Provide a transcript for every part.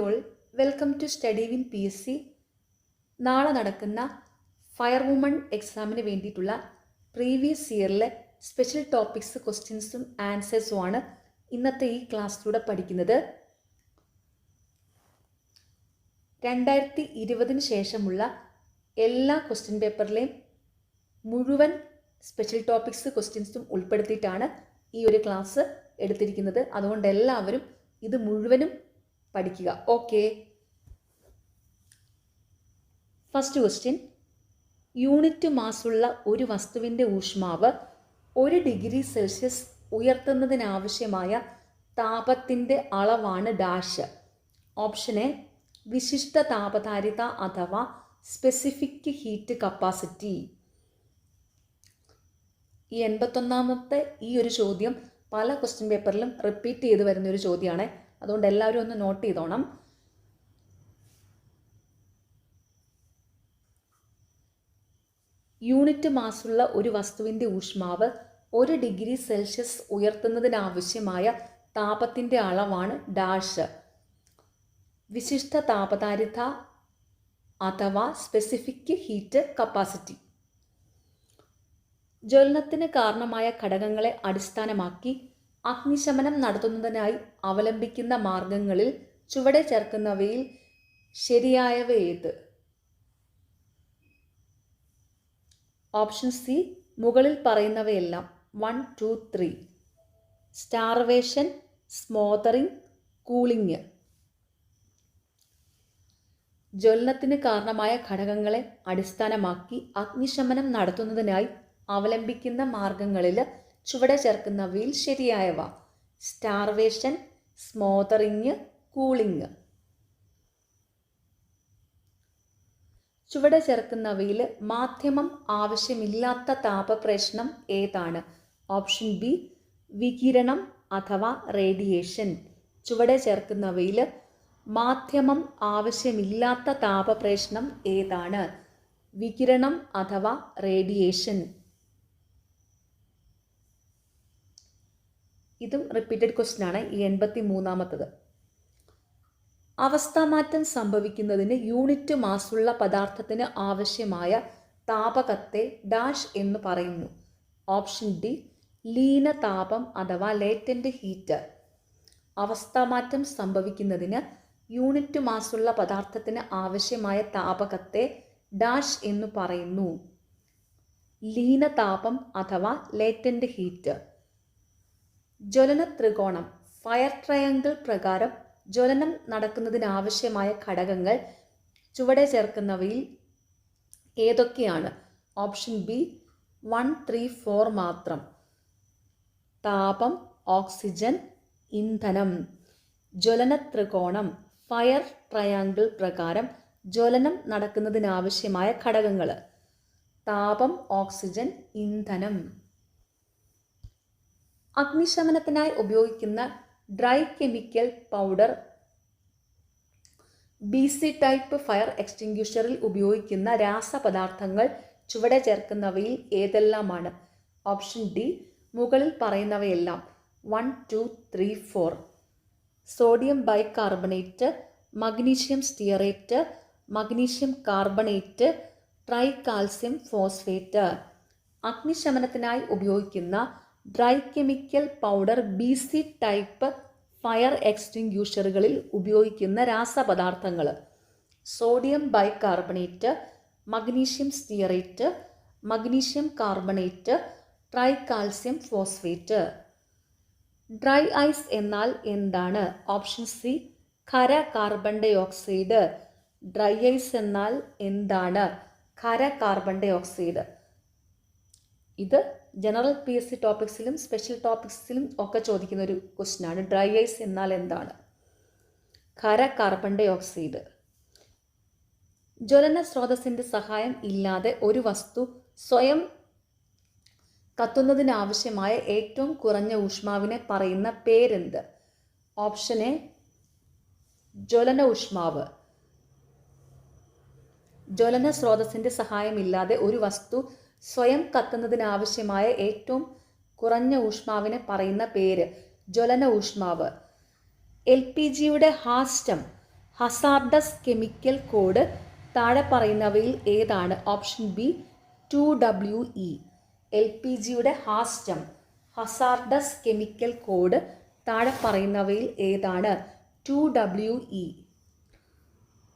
All, welcome to study win PSC. നാളെ നടക്കുന്ന fire woman എക്സാമിന് വേണ്ടിയിട്ടുള്ള പ്രീവിയസ് ഇയറിലെ സ്പെഷ്യൽ ടോപ്പിക്സ് ക്വസ്റ്റ്യൻസും ആൻസേഴ്സുമാണ് ഇന്നത്തെ ഈ ക്ലാസ്സിലൂടെ പഠിക്കുന്നത്. 2020 ശേഷമുള്ള എല്ലാ ക്വസ്റ്റ്യൻ പേപ്പറിലെയും മുഴുവൻ സ്പെഷ്യൽ ടോപ്പിക്സ് ക്വസ്റ്റ്യൻസും ഉൾപ്പെടുത്തിയിട്ടാണ് ഈ ഒരു ക്ലാസ് എടുത്തിരിക്കുന്നത്. അതുകൊണ്ട് എല്ലാവരും ഇത് മുഴുവനും പഠിക്കുക. Okay, first question. യൂണിറ്റ് മാസുള്ള ഒരു വസ്തുവിൻ്റെ ഊഷ്മാവ് 1 ഡിഗ്രി സെൽഷ്യസ് ഉയർത്തുന്നതിനാവശ്യമായ താപത്തിൻ്റെ അളവാണ് ഡാഷ്. ഓപ്ഷൻ എ വിശിഷ്ട താപധാരിത അഥവാ സ്പെസിഫിക് ഹീറ്റ് കപ്പാസിറ്റി. ഈ 81ാമത്തെ ഈ ഒരു ചോദ്യം പല ക്വസ്റ്റ്യൻ പേപ്പറിലും റിപ്പീറ്റ് ചെയ്ത് വരുന്ന ഒരു ചോദ്യമാണ്. അതുകൊണ്ട് എല്ലാവരും ഒന്ന് നോട്ട് ചെയ്തോണം. യൂണിറ്റ് മാസുള്ള ഒരു വസ്തുവിൻ്റെ ഊഷ്മാവ് 1 ഡിഗ്രി സെൽഷ്യസ് ഉയർത്തുന്നതിനാവശ്യമായ താപത്തിൻ്റെ അളവാണ് ഡാഷ്. വിശിഷ്ട താപധാരിത അഥവാ സ്പെസിഫിക് ഹീറ്റ് കപ്പാസിറ്റി. ജ്വലനത്തിന് കാരണമായ ഘടകങ്ങളെ അടിസ്ഥാനമാക്കി അഗ്നിശമനം നടത്തുന്നതിനായി അവലംബിക്കുന്ന മാർഗങ്ങളിൽ ചുവടെ ചേർക്കുന്നവയിൽ ശരിയായവ ഏത്? ഓപ്ഷൻ സി മുകളിൽ പറയുന്നവയെല്ലാം. 1, 2, 3. Starvation, സ്മോതറിംഗ്, cooling. ജ്വലനത്തിന് കാരണമായ ഘടകങ്ങളെ അടിസ്ഥാനമാക്കി അഗ്നിശമനം നടത്തുന്നതിനായി അവലംബിക്കുന്ന മാർഗങ്ങളിൽ ചുവടെ ചേർക്കുന്നവയിൽ ശരിയായവ. Starvation, സ്മോതറിംഗ്, cooling. ചുവടെ ചേർക്കുന്നവയിൽ മാധ്യമം ആവശ്യമില്ലാത്ത താപപ്രശ്നം ഏതാണ്? ഓപ്ഷൻ ബി വികിരണം അഥവാ റേഡിയേഷൻ. ചുവടെ ചേർക്കുന്നവയിൽ മാധ്യമം ആവശ്യമില്ലാത്ത താപപ്രശ്നം ഏതാണ്? വികിരണം അഥവാ റേഡിയേഷൻ. ഇതും റിപ്പീറ്റഡ് ക്വസ്റ്റ്യൻ ആണ്. ഈ 83ാമത്തത്. അവസ്ഥാമാറ്റം സംഭവിക്കുന്നതിന് യൂണിറ്റ് മാസുള്ള പദാർത്ഥത്തിന് ആവശ്യമായ താപകത്തെ ഡാഷ് എന്ന് പറയുന്നു. ഓപ്ഷൻ ഡി ലീനതാപം അഥവാ ലേറ്റന്റ് ഹീറ്റ്. അവസ്ഥാമാറ്റം സംഭവിക്കുന്നതിന് യൂണിറ്റ് മാസുള്ള പദാർത്ഥത്തിന് ആവശ്യമായ താപകത്തെ ഡാഷ് എന്ന് പറയുന്നു. ലീനതാപം അഥവാ ലേറ്റന്റ് ഹീറ്റ്. ജ്വലന ത്രികോണം ഫയർ ട്രയാങ്കിൾ പ്രകാരം ജ്വലനം നടക്കുന്നതിനാവശ്യമായ ഘടകങ്ങൾ ചുവടെ ചേർക്കുന്നവയിൽ ഏതൊക്കെയാണ്? ഓപ്ഷൻ ബി 1, 3, 4 മാത്രം. താപം, ഓക്സിജൻ, ഇന്ധനം. ജ്വലന ത്രികോണം ഫയർ ട്രയാങ്കിൾ പ്രകാരം ജ്വലനം നടക്കുന്നതിനാവശ്യമായ ഘടകങ്ങൾ: താപം, ഓക്സിജൻ, ഇന്ധനം. അഗ്നിശമനത്തിനായി ഉപയോഗിക്കുന്ന dry chemical powder BC type fire എക്സ്റ്റിങ്ക്വിഷറിൽ ഉപയോഗിക്കുന്ന രാസപദാർത്ഥങ്ങൾ ചുവടെ ചേർക്കുന്നവയിൽ ഏതെല്ലാമാണ്? ഓപ്ഷൻ ഡി മുകളിൽ പറയുന്നവയെല്ലാം. 1, 2, 3, 4. Sodium bicarbonate, magnesium stearate, magnesium carbonate, tri calcium phosphate. അഗ്നിശമനത്തിനായി ഉപയോഗിക്കുന്ന dry chemical powder BC type fire എക്സ്റ്റിങ്ക്വിഷറുകളിൽ ഉപയോഗിക്കുന്ന രാസപദാർത്ഥങ്ങൾ: sodium bicarbonate, magnesium stearate, magnesium carbonate, tri calcium phosphate. Dry ice എന്നാൽ എന്താണ്? ഓപ്ഷൻ സി ഖര carbon dioxide. Dry ice എന്നാൽ എന്താണ്? ഖര കാർബൺ ഡൈ ഓക്സൈഡ്. ഇത് ജനറൽ PSC ടോപ്പിക്സിലും സ്പെഷ്യൽ ടോപ്പിക്സിലും ഒക്കെ ചോദിക്കുന്ന ഒരു ക്വസ്റ്റ്യൻ ആണ്. ഡ്രൈ ഐസ് എന്നാൽ എന്താണ്? ഖര കാർബൺ ഡൈ ഓക്സൈഡ്. ജ്വലന സ്രോതസ്സിൻ്റെ സഹായം ഇല്ലാതെ ഒരു വസ്തു സ്വയം കത്തുന്നതിനാവശ്യമായ ഏറ്റവും കുറഞ്ഞ ഊഷ്മാവിനെ പറയുന്ന പേരെന്ത്? ഓപ്ഷൻ എ ജ്വലന ഊഷ്മാവ്. ജ്വലന സ്രോതസ്സിൻ്റെ സഹായമില്ലാതെ ഒരു വസ്തു സ്വയം കത്തുന്നതിനാവശ്യമായ ഏറ്റവും കുറഞ്ഞ ഊഷ്മാവിനെ പറയുന്ന പേര് ജ്വലന ഊഷ്മാവ്. LPGയുടെ ഹസാർഡസ് കെമിക്കൽ കോഡ് താഴെ പറയുന്നവയിൽ ഏതാണ്? Option B 2WE. LPGയുടെ ഹാസ്റ്റം. ഹസാർഡസ് കെമിക്കൽ കോഡ് താഴെ പറയുന്നവയിൽ ഏതാണ്? 2WE.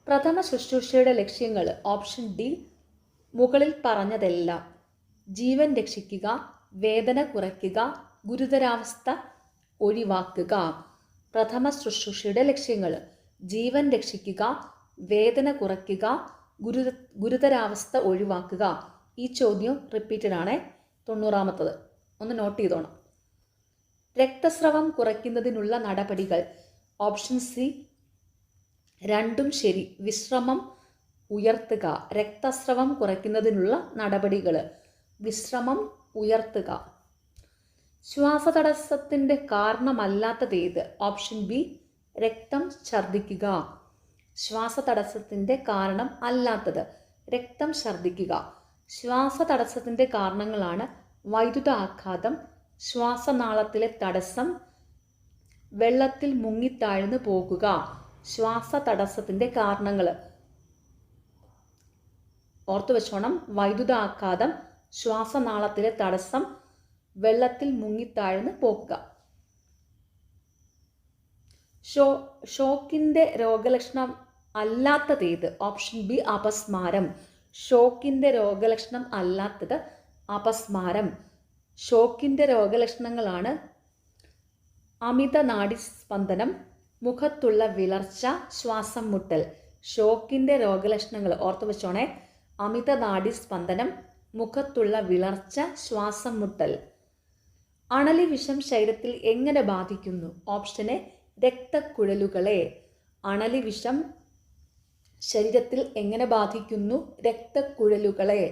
പ്രഥമ ശുശ്രൂഷയുടെ ലക്ഷ്യങ്ങൾ. ഓപ്ഷൻ ഡി മുകളിൽ പറഞ്ഞതെല്ലാം. ജീവൻ രക്ഷിക്കുക, വേദന കുറയ്ക്കുക, ഗുരുതരാവസ്ഥ ഒഴിവാക്കുക. പ്രഥമ ശുശ്രൂഷയുടെ ലക്ഷ്യങ്ങൾ: ജീവൻ രക്ഷിക്കുക, വേദന കുറയ്ക്കുക, ഗുരുതരാവസ്ഥ ഒഴിവാക്കുക. ഈ ചോദ്യം റിപ്പീറ്റഡ് ആണ്. 90ാമത്തത് ഒന്ന് നോട്ട് ചെയ്തോണം. രക്തസ്രവം കുറയ്ക്കുന്നതിനുള്ള നടപടികൾ. ഓപ്ഷൻ സി രണ്ടും ശരി. വിശ്രമം ഉയർത്തുക. രക്തസ്രവം കുറയ്ക്കുന്നതിനുള്ള നടപടികൾ: വിശ്രമം ഉയർത്തുക. ശ്വാസതടസ്സത്തിൻ്റെ കാരണമല്ലാത്തതേത്? ഓപ്ഷൻ ബി രക്തം ഛർദ്ദിക്കുക. ശ്വാസതടസ്സത്തിൻ്റെ കാരണം അല്ലാത്തത്: രക്തം ഛർദ്ദിക്കുക. ശ്വാസതടസ്സത്തിൻ്റെ കാരണങ്ങളാണ് വൈദ്യുതാഘാതം, ശ്വാസനാളത്തിലെ തടസ്സം, വെള്ളത്തിൽ മുങ്ങിത്താഴ്ന്നു പോകുക. ശ്വാസതടസ്സത്തിൻ്റെ കാരണങ്ങൾ ഓർത്തു വെച്ചോണം. വൈദ്യുതാഘാതം, ശ്വാസനാളത്തിലെ തടസ്സം, വെള്ളത്തിൽ മുങ്ങിത്താഴ്ന്നു പോകുക. ഷോക്കിൻ്റെ രോഗലക്ഷണം അല്ലാത്തതേത്? ഓപ്ഷൻ ബി അപസ്മാരം. ഷോക്കിൻ്റെ രോഗലക്ഷണം അല്ലാത്തത് അപസ്മാരം. ഷോക്കിൻ്റെ രോഗലക്ഷണങ്ങളാണ് അമിത നാഡീസ്പന്ദനം, മുഖത്തുള്ള വിളർച്ച, ശ്വാസം മുട്ടൽ. ഷോക്കിൻ്റെ രോഗലക്ഷണങ്ങൾ ഓർത്തു വെച്ചോണേ. അമിത നാഡീസ്പന്ദനം, മുഖത്തുള്ള വിളർച്ച, ശ്വാസം മുട്ടൽ. അണലി വിഷം ശരീരത്തിൽ എങ്ങനെ ബാധിക്കുന്നു? ഓപ്ഷൻ എ രക്തക്കുഴലുകളെ. അണലി വിഷം ശരീരത്തിൽ എങ്ങനെ ബാധിക്കുന്നു? രക്തക്കുഴലുകളെ.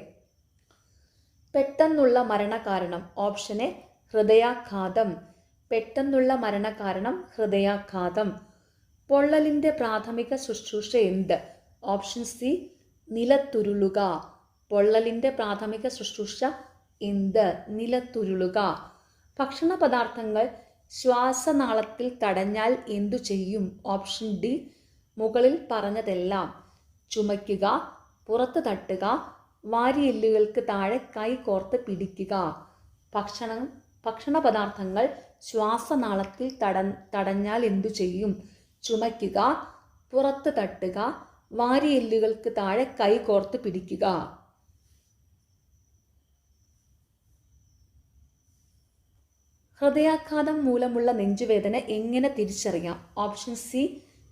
പെട്ടെന്നുള്ള മരണകാരണം. ഓപ്ഷൻ എ ഹൃദയാഘാതം. പെട്ടെന്നുള്ള മരണകാരണം ഹൃദയാഘാതം. പൊള്ളലിൻ്റെ പ്രാഥമിക ശുശ്രൂഷ എന്ത്? Option C നിലത്തുരുളുക. പൊള്ളലിൻ്റെ പ്രാഥമിക ശുശ്രൂഷ എന്ത്? നിലത്തുരുളുക. ഭക്ഷണ പദാർത്ഥങ്ങൾ ശ്വാസനാളത്തിൽ തടഞ്ഞാൽ എന്തു ചെയ്യും? ഓപ്ഷൻ ഡി മുകളിൽ പറഞ്ഞതെല്ലാം. ചുമയ്ക്കുക, പുറത്ത് തട്ടുക, വാരിയെല്ലുകൾക്ക് താഴെ കൈ കോർത്ത് പിടിക്കുക. ഭക്ഷണ പദാർത്ഥങ്ങൾ ശ്വാസനാളത്തിൽ തടഞ്ഞാൽ എന്തു ചെയ്യും? ചുമയ്ക്കുക, പുറത്ത് തട്ടുക, വാരിയെല്ലുകൾക്ക് താഴെ കൈ കോർത്ത് പിടിക്കുക. ഹൃദയാഘാതം മൂലമുള്ള നെഞ്ചുവേദന എങ്ങനെ തിരിച്ചറിയാം? ഓപ്ഷൻ സി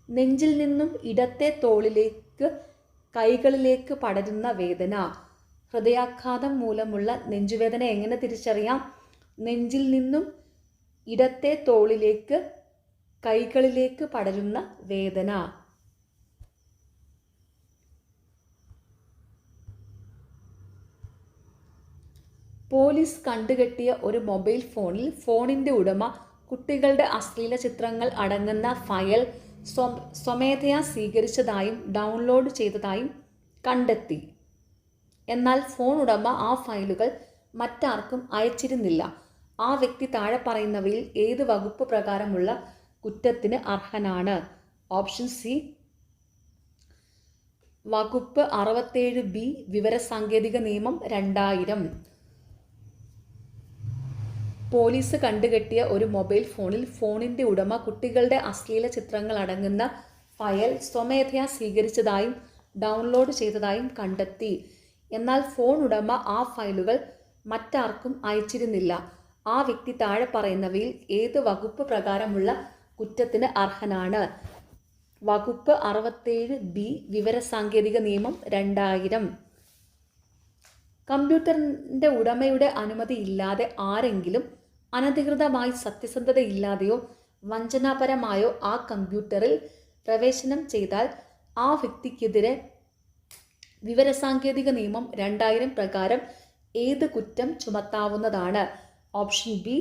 നെഞ്ചിൽ നിന്നും ഇടത്തെ തോളിലേക്ക് കൈകളിലേക്ക് പടരുന്ന വേദന. ഹൃദയാഘാതം മൂലമുള്ള നെഞ്ചുവേദന എങ്ങനെ തിരിച്ചറിയാം? നെഞ്ചിൽ നിന്നും ഇടത്തെ തോളിലേക്ക് കൈകളിലേക്ക് പടരുന്ന വേദന. പോലീസ് കണ്ടുകെട്ടിയ ഒരു മൊബൈൽ ഫോണിൽ ഫോണിൻ്റെ ഉടമ കുട്ടികളുടെ അശ്ലീല ചിത്രങ്ങൾ അടങ്ങുന്ന ഫയൽ സ്വമേധയാ സ്വീകരിച്ചതായും ഡൗൺലോഡ് ചെയ്തതായും കണ്ടെത്തി. എന്നാൽ ഫോൺ ഉടമ ആ ഫയലുകൾ മറ്റാർക്കും അയച്ചിരുന്നില്ല. ആ വ്യക്തി താഴെ പറയുന്നവയിൽ ഏത് വകുപ്പ് പ്രകാരമുള്ള കുറ്റത്തിന് അർഹനാണ്? ഓപ്ഷൻ സി വകുപ്പ് 67B വിവരസാങ്കേതിക നിയമം 2000. പോലീസ് കണ്ടുകെട്ടിയ ഒരു മൊബൈൽ ഫോണിൽ ഫോണിൻ്റെ ഉടമ കുട്ടികളുടെ അശ്ലീല ചിത്രങ്ങൾ അടങ്ങുന്ന ഫയൽ സ്വമേധയാ സ്വീകരിച്ചതായും ഡൗൺലോഡ് ചെയ്തതായും കണ്ടെത്തി. എന്നാൽ ഫോൺ ഉടമ ആ ഫയലുകൾ മറ്റാർക്കും അയച്ചിരുന്നില്ല. ആ വ്യക്തി താഴെ പറയുന്നവയിൽ ഏത് വകുപ്പ് പ്രകാരമുള്ള കുറ്റത്തിന് അർഹനാണ്? വകുപ്പ് 67B വിവരസാങ്കേതിക നിയമം 2000. കമ്പ്യൂട്ടറിൻ്റെ ഉടമയുടെ അനുമതി ഇല്ലാതെ ആരെങ്കിലും അനധികൃതമായി സത്യസന്ധതയില്ലാതെയോ വഞ്ചനാപരമായോ ആ കമ്പ്യൂട്ടറിൽ പ്രവേശനം ചെയ്താൽ ആ വ്യക്തിക്കെതിരെ വിവരസാങ്കേതിക നിയമം 2000 പ്രകാരം ഏത് കുറ്റം ചുമത്താവുന്നതാണ്? ഓപ്ഷൻ ബി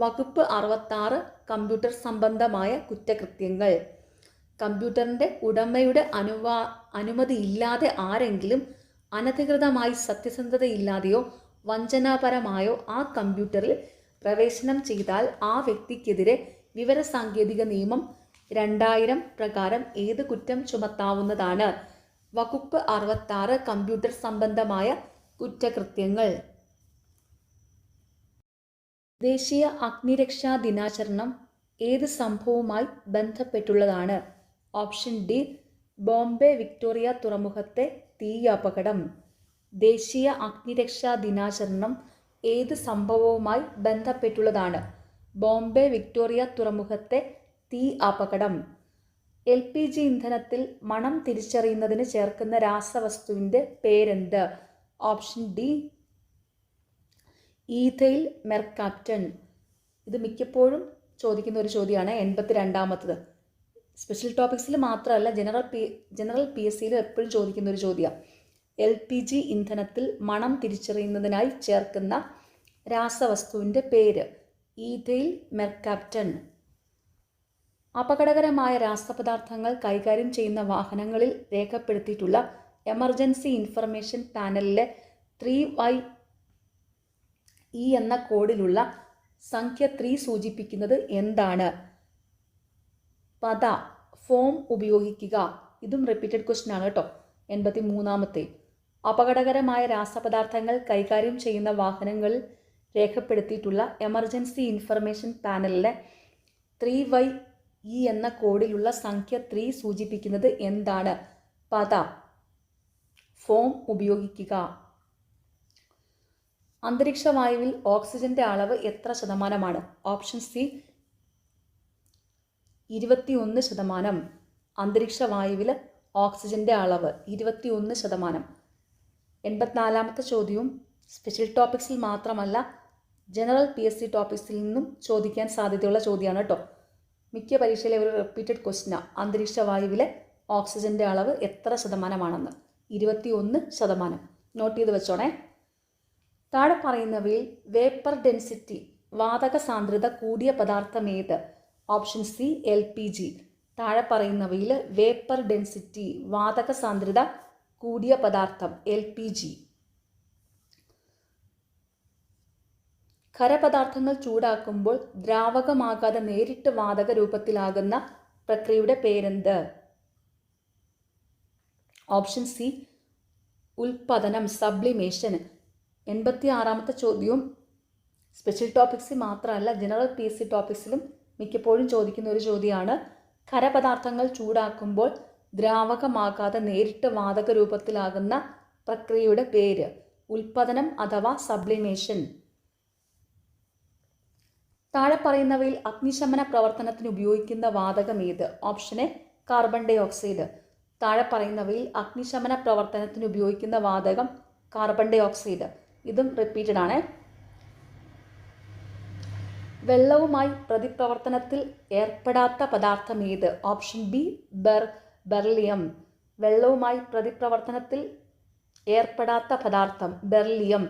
വകുപ്പ് 66 കമ്പ്യൂട്ടർ സംബന്ധമായ കുറ്റകൃത്യങ്ങൾ. കമ്പ്യൂട്ടറിൻ്റെ ഉടമയുടെ അനുമതിയില്ലാതെ ആരെങ്കിലും അനധികൃതമായി സത്യസന്ധതയില്ലാതെയോ വഞ്ചനാപരമായോ ആ കമ്പ്യൂട്ടറിൽ പ്രവേശനം ചെയ്താൽ ആ വ്യക്തിക്കെതിരെ വിവരസാങ്കേതിക നിയമം 2000 പ്രകാരം ഏത് കുറ്റം ചുമത്താവുന്നതാണ്? വകുപ്പ് 66 കമ്പ്യൂട്ടർ സംബന്ധമായ കുറ്റകൃത്യങ്ങൾ. ദേശീയ അഗ്നിരക്ഷാ ദിനാചരണം ഏത് സംഭവവുമായി ബന്ധപ്പെട്ടുള്ളതാണ്? ഓപ്ഷൻ ഡി ബോംബെ വിക്ടോറിയ തുറമുഖത്തെ തീ അപകടം. ദേശീയ അഗ്നിരക്ഷാ ദിനാചരണം ഏത് സംഭവവുമായി ബന്ധപ്പെട്ടുള്ളതാണ്? ബോംബെ വിക്ടോറിയ തുറമുഖത്തെ തീ അപകടം. LPG ഇന്ധനത്തിൽ മണം തിരിച്ചറിയുന്നതിന് ചേർക്കുന്ന രാസവസ്തുവിൻ്റെ പേരെന്ത്? Option D ethyl mercaptan. ഇത് മിക്കപ്പോഴും ചോദിക്കുന്ന ഒരു ചോദ്യമാണ്. 82ാമത്തത് സ്പെഷ്യൽ ടോപ്പിക്സിൽ മാത്രമല്ല ജനറൽ PSCയിൽ എപ്പോഴും ചോദിക്കുന്ന ഒരു ചോദ്യമാണ്. LPG ഇന്ധനത്തിൽ മണം തിരിച്ചറിയുന്നതിനായി ചേർക്കുന്ന രാസവസ്തുവിൻ്റെ പേര് ഈഥൈൽ മെർകാപ്റ്റൻ. അപകടകരമായ രാസപദാർത്ഥങ്ങൾ കൈകാര്യം ചെയ്യുന്ന വാഹനങ്ങളിൽ രേഖപ്പെടുത്തിയിട്ടുള്ള എമർജൻസി ഇൻഫർമേഷൻ പാനലിലെ 3YE എന്ന കോഡിലുള്ള സംഖ്യ 3 സൂചിപ്പിക്കുന്നത് എന്താണ്? പദ ഫോം ഉപയോഗിക്കുക. ഇതും റിപ്പീറ്റഡ് ക്വസ്റ്റ്യൻ ആണ് കേട്ടോ. 83ാമത്തെ അപകടകരമായ രാസപദാർത്ഥങ്ങൾ കൈകാര്യം ചെയ്യുന്ന വാഹനങ്ങളിൽ രേഖപ്പെടുത്തിയിട്ടുള്ള എമർജൻസി ഇൻഫർമേഷൻ പാനലിലെ 3YE എന്ന കോഡിലുള്ള സംഖ്യ 3 സൂചിപ്പിക്കുന്നത് എന്താണ്? പദ ഫോം ഉപയോഗിക്കുക. അന്തരീക്ഷ വായുവിൽ ഓക്സിജന്റെ അളവ് എത്ര ശതമാനമാണ്? Option C 21%. അന്തരീക്ഷ വായുവിൽ ഓക്സിജന്റെ അളവ് 21%. 84ാമത്തെ ചോദ്യവും സ്പെഷ്യൽ ടോപ്പിക്സിൽ മാത്രമല്ല ജനറൽ PSC ടോപ്പിക്സിൽ നിന്നും ചോദിക്കാൻ സാധ്യതയുള്ള ചോദ്യമാണ് കേട്ടോ. മിക്ക പരീക്ഷയിലെ ഒരു റിപ്പീറ്റഡ് ക്വസ്റ്റ്യനാണ്. അന്തരീക്ഷ വായുവിലെ ഓക്സിജന്റെ അളവ് എത്ര ശതമാനമാണെന്ന്? 21%. നോട്ട് ചെയ്ത് വെച്ചോണേ. താഴെ പറയുന്നവയിൽ വേപ്പർ ഡെൻസിറ്റി വാതക സാന്ദ്രത കൂടിയ പദാർത്ഥം ഏത്? Option C LPG. താഴെ പറയുന്നവയിൽ വേപ്പർ ഡെൻസിറ്റി വാതക സാന്ദ്രത കൂടിയ പദാർത്ഥം LPG. ഖരപദാർത്ഥങ്ങൾ ചൂടാക്കുമ്പോൾ ദ്രാവകമാകാതെ നേരിട്ട് വാതക രൂപത്തിലാകുന്ന പ്രക്രിയയുടെ പേരെന്ത്? ഓപ്ഷൻ സി ഉൽപ്പതനം സബ്ലിമേഷൻ. 86ാമത്തെ ചോദ്യവും സ്പെഷ്യൽ ടോപ്പിക്സിൽ മാത്രമല്ല ജനറൽ PSC ടോപ്പിക്സിലും മിക്കപ്പോഴും ചോദിക്കുന്ന ഒരു ചോദ്യമാണ്. ഖരപദാർത്ഥങ്ങൾ ചൂടാക്കുമ്പോൾ ദ്രാവകമാകാതെ നേരിട്ട് വാതക രൂപത്തിലാകുന്ന പ്രക്രിയയുടെ പേര് ഉൽപ്പതനം അഥവാ സബ്ലിമേഷൻ. താഴെ പറയുന്നവയിൽ അഗ്നിശമന പ്രവർത്തനത്തിന് ഉപയോഗിക്കുന്ന വാതകം ഏത്? Option A carbon dioxide. താഴെ പറയുന്നവയിൽ അഗ്നിശമന പ്രവർത്തനത്തിന് ഉപയോഗിക്കുന്ന വാതകം കാർബൺ ഡൈ ഓക്സൈഡ്. ഇതും റിപ്പീറ്റഡ് ആണ്. വെള്ളവുമായി പ്രതിപ്രവർത്തനത്തിൽ ഏർപ്പെടാത്ത പദാർത്ഥം ഏത്? Option B beryllium. വെള്ളവുമായി പ്രതിപ്രവർത്തനത്തിൽ ഏർപ്പെടാത്ത പദാർത്ഥം ബെർലിയം.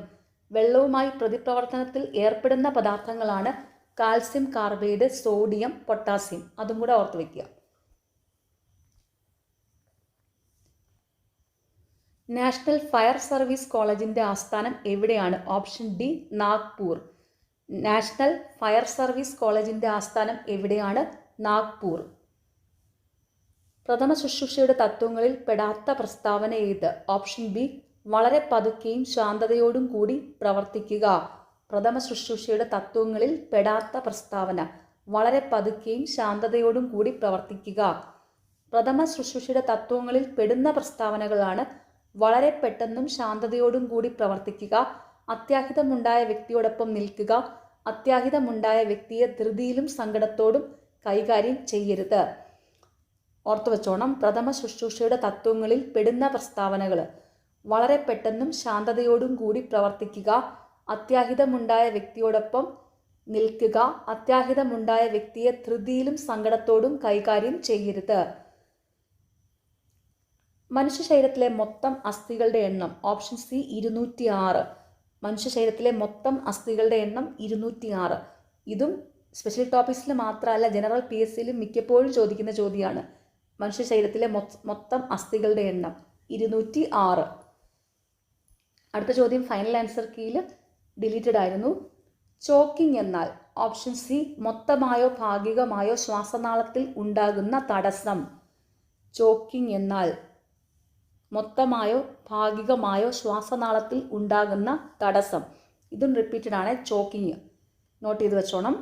വെള്ളവുമായി പ്രതിപ്രവർത്തനത്തിൽ ഏർപ്പെടുന്ന പദാർത്ഥങ്ങളാണ് കാൽസ്യം കാർബൈഡ്, സോഡിയം, പൊട്ടാസ്യം. അതും കൂടെ ഓർത്ത് വയ്ക്കുക. നാഷണൽ ഫയർ സർവീസ് കോളേജിൻ്റെ ആസ്ഥാനം എവിടെയാണ്? Option D Nagpur. National fire service കോളേജിൻ്റെ ആസ്ഥാനം എവിടെയാണ്? നാഗ്പൂർ. പ്രഥമ ശുശ്രൂഷയുടെ തത്വങ്ങളിൽ പെടാത്ത പ്രസ്താവന ഏത്? ഓപ്ഷൻ ബി വളരെ പതുക്കെയും ശാന്തതയോടും കൂടി പ്രവർത്തിക്കുക. പ്രഥമ ശുശ്രൂഷയുടെ തത്വങ്ങളിൽ പെടാത്ത പ്രസ്താവന വളരെ പതുക്കെയും ശാന്തതയോടും കൂടി പ്രവർത്തിക്കുക. പ്രഥമ ശുശ്രൂഷയുടെ തത്വങ്ങളിൽ പെടുന്ന പ്രസ്താവനകളാണ് വളരെ പെട്ടെന്നും ശാന്തതയോടും കൂടി പ്രവർത്തിക്കുക, അത്യാഹിതമുണ്ടായ വ്യക്തിയോടൊപ്പം നിൽക്കുക, അത്യാഹിതമുണ്ടായ വ്യക്തിയെ ധൃതിയിലും സങ്കടത്തോടും കൈകാര്യം ചെയ്യരുത്. ഓർത്തു വെച്ചോണം. പ്രഥമ ശുശ്രൂഷയുടെ തത്വങ്ങളിൽ പെടുന്ന പ്രസ്താവനകൾ വളരെ പെട്ടെന്നും ശാന്തതയോടും കൂടി പ്രവർത്തിക്കുക, അത്യാഹിതമുണ്ടായ വ്യക്തിയോടൊപ്പം നിൽക്കുക, അത്യാഹിതമുണ്ടായ വ്യക്തിയെ ധൃതിയിലും സങ്കടത്തോടും കൈകാര്യം ചെയ്യരുത്. മനുഷ്യ ശരീരത്തിലെ മൊത്തം അസ്ഥികളുടെ എണ്ണം? Option C 206. മനുഷ്യ ശരീരത്തിലെ മൊത്തം അസ്ഥികളുടെ എണ്ണം 206. ഇതും സ്പെഷ്യൽ ടോപ്പിക്സിൽ മാത്രമല്ല ജനറൽ PSCയിലും മിക്കപ്പോഴും ചോദിക്കുന്ന ചോദ്യമാണ്. മനുഷ്യ ശരീരത്തിലെ മൊത്തം അസ്ഥികളുടെ എണ്ണം 206. അടുത്ത ചോദ്യം ഫൈനൽ ആൻസർ കീയിൽ ഡിലീറ്റഡ് ആയിരുന്നു. ചോക്കിംഗ് എന്നാൽ ഓപ്ഷൻ സി മൊത്തമായോ ഭാഗികമായോ ശ്വാസനാളത്തിൽ ഉണ്ടാകുന്ന തടസ്സം. ചോക്കിംഗ് എന്നാൽ മൊത്തമായോ ഭാഗികമായോ ശ്വാസനാളത്തിൽ ഉണ്ടാകുന്ന തടസ്സം. ഇതും റിപ്പീറ്റഡ് ആണ്, ചോക്കിങ്. നോട്ട് ചെയ്ത് വെച്ചോണം.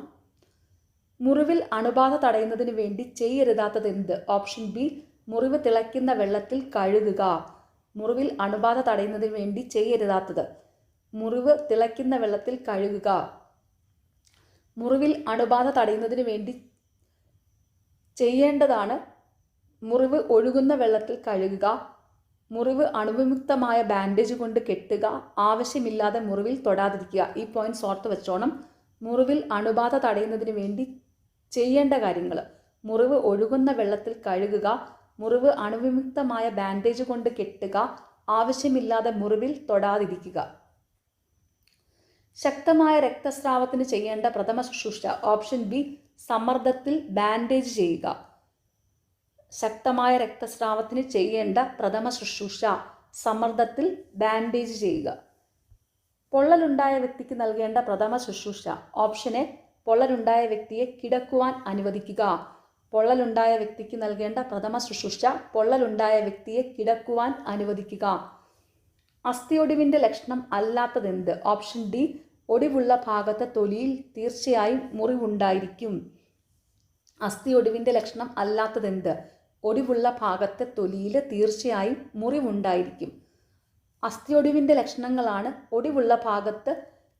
മുറിവിൽ അണുബാധ തടയുന്നതിന് വേണ്ടി ചെയ്യരുതാത്തത് എന്ത്? ഓപ്ഷൻ ബി മുറിവ് തിളയ്ക്കുന്ന വെള്ളത്തിൽ കഴുകുക. മുറിവിൽ അണുബാധ തടയുന്നതിന് വേണ്ടി ചെയ്യരുതാത്തത് മുറിവ് തിളയ്ക്കുന്ന വെള്ളത്തിൽ കഴുകുക. മുറിവിൽ അണുബാധ തടയുന്നതിന് വേണ്ടി ചെയ്യേണ്ടതാണ് മുറിവ് ഒഴുകുന്ന വെള്ളത്തിൽ കഴുകുക, മുറിവ് അണുവിമുക്തമായ ബാൻഡേജ് കൊണ്ട് കെട്ടുക, ആവശ്യമില്ലാതെ മുറിവിൽ തൊടാതിരിക്കുക. ഈ പോയിന്റ്സ് ഓർത്ത് വെച്ചോണം. മുറിവിൽ അണുബാധ തടയുന്നതിന് വേണ്ടി ചെയ്യേണ്ട കാര്യങ്ങൾ: മുറിവ് ഒഴുകുന്ന വെള്ളത്തിൽ കഴുകുക, മുറിവ് അണുവിമുക്തമായ ബാൻഡേജ് കൊണ്ട് കെട്ടുക, ആവശ്യമില്ലാതെ മുറിവിൽ തൊടാതിരിക്കുക. ശക്തമായ രക്തസ്രാവത്തിന് ചെയ്യേണ്ട പ്രഥമ ശുശ്രൂഷ. ഓപ്ഷൻ ബി സമ്മർദ്ദത്തിൽ ബാൻഡേജ് ചെയ്യുക. ശക്തമായ രക്തസ്രാവത്തിന് ചെയ്യേണ്ട പ്രഥമ ശുശ്രൂഷ സമ്മർദ്ദത്തിൽ ബാൻഡേജ് ചെയ്യുക. പൊള്ളലുണ്ടായ വ്യക്തിക്ക് നൽകേണ്ട പ്രഥമ ശുശ്രൂഷ. ഓപ്ഷൻ എ പൊള്ളലുണ്ടായ വ്യക്തിയെ കിടക്കുവാൻ അനുവദിക്കുക. പൊള്ളലുണ്ടായ വ്യക്തിക്ക് നൽകേണ്ട പ്രഥമ ശുശ്രൂഷ പൊള്ളലുണ്ടായ വ്യക്തിയെ കിടക്കുവാൻ അനുവദിക്കുക. അസ്ഥിയൊടിവിൻ്റെ ലക്ഷണം അല്ലാത്തതെന്ത്? ഓപ്ഷൻ ഡി ഒടിവുള്ള ഭാഗത്തെ തൊലിയിൽ തീർച്ചയായും മുറിവുണ്ടായിരിക്കും. അസ്ഥിയൊടിവിൻ്റെ ലക്ഷണം അല്ലാത്തതെന്ത്? ഒടിവുള്ള ഭാഗത്തെ തൊലിയിൽ തീർച്ചയായും മുറിവുണ്ടായിരിക്കും. അസ്ഥിയൊടിവിൻ്റെ ലക്ഷണങ്ങളാണ് ഒടിവുള്ള ഭാഗത്ത്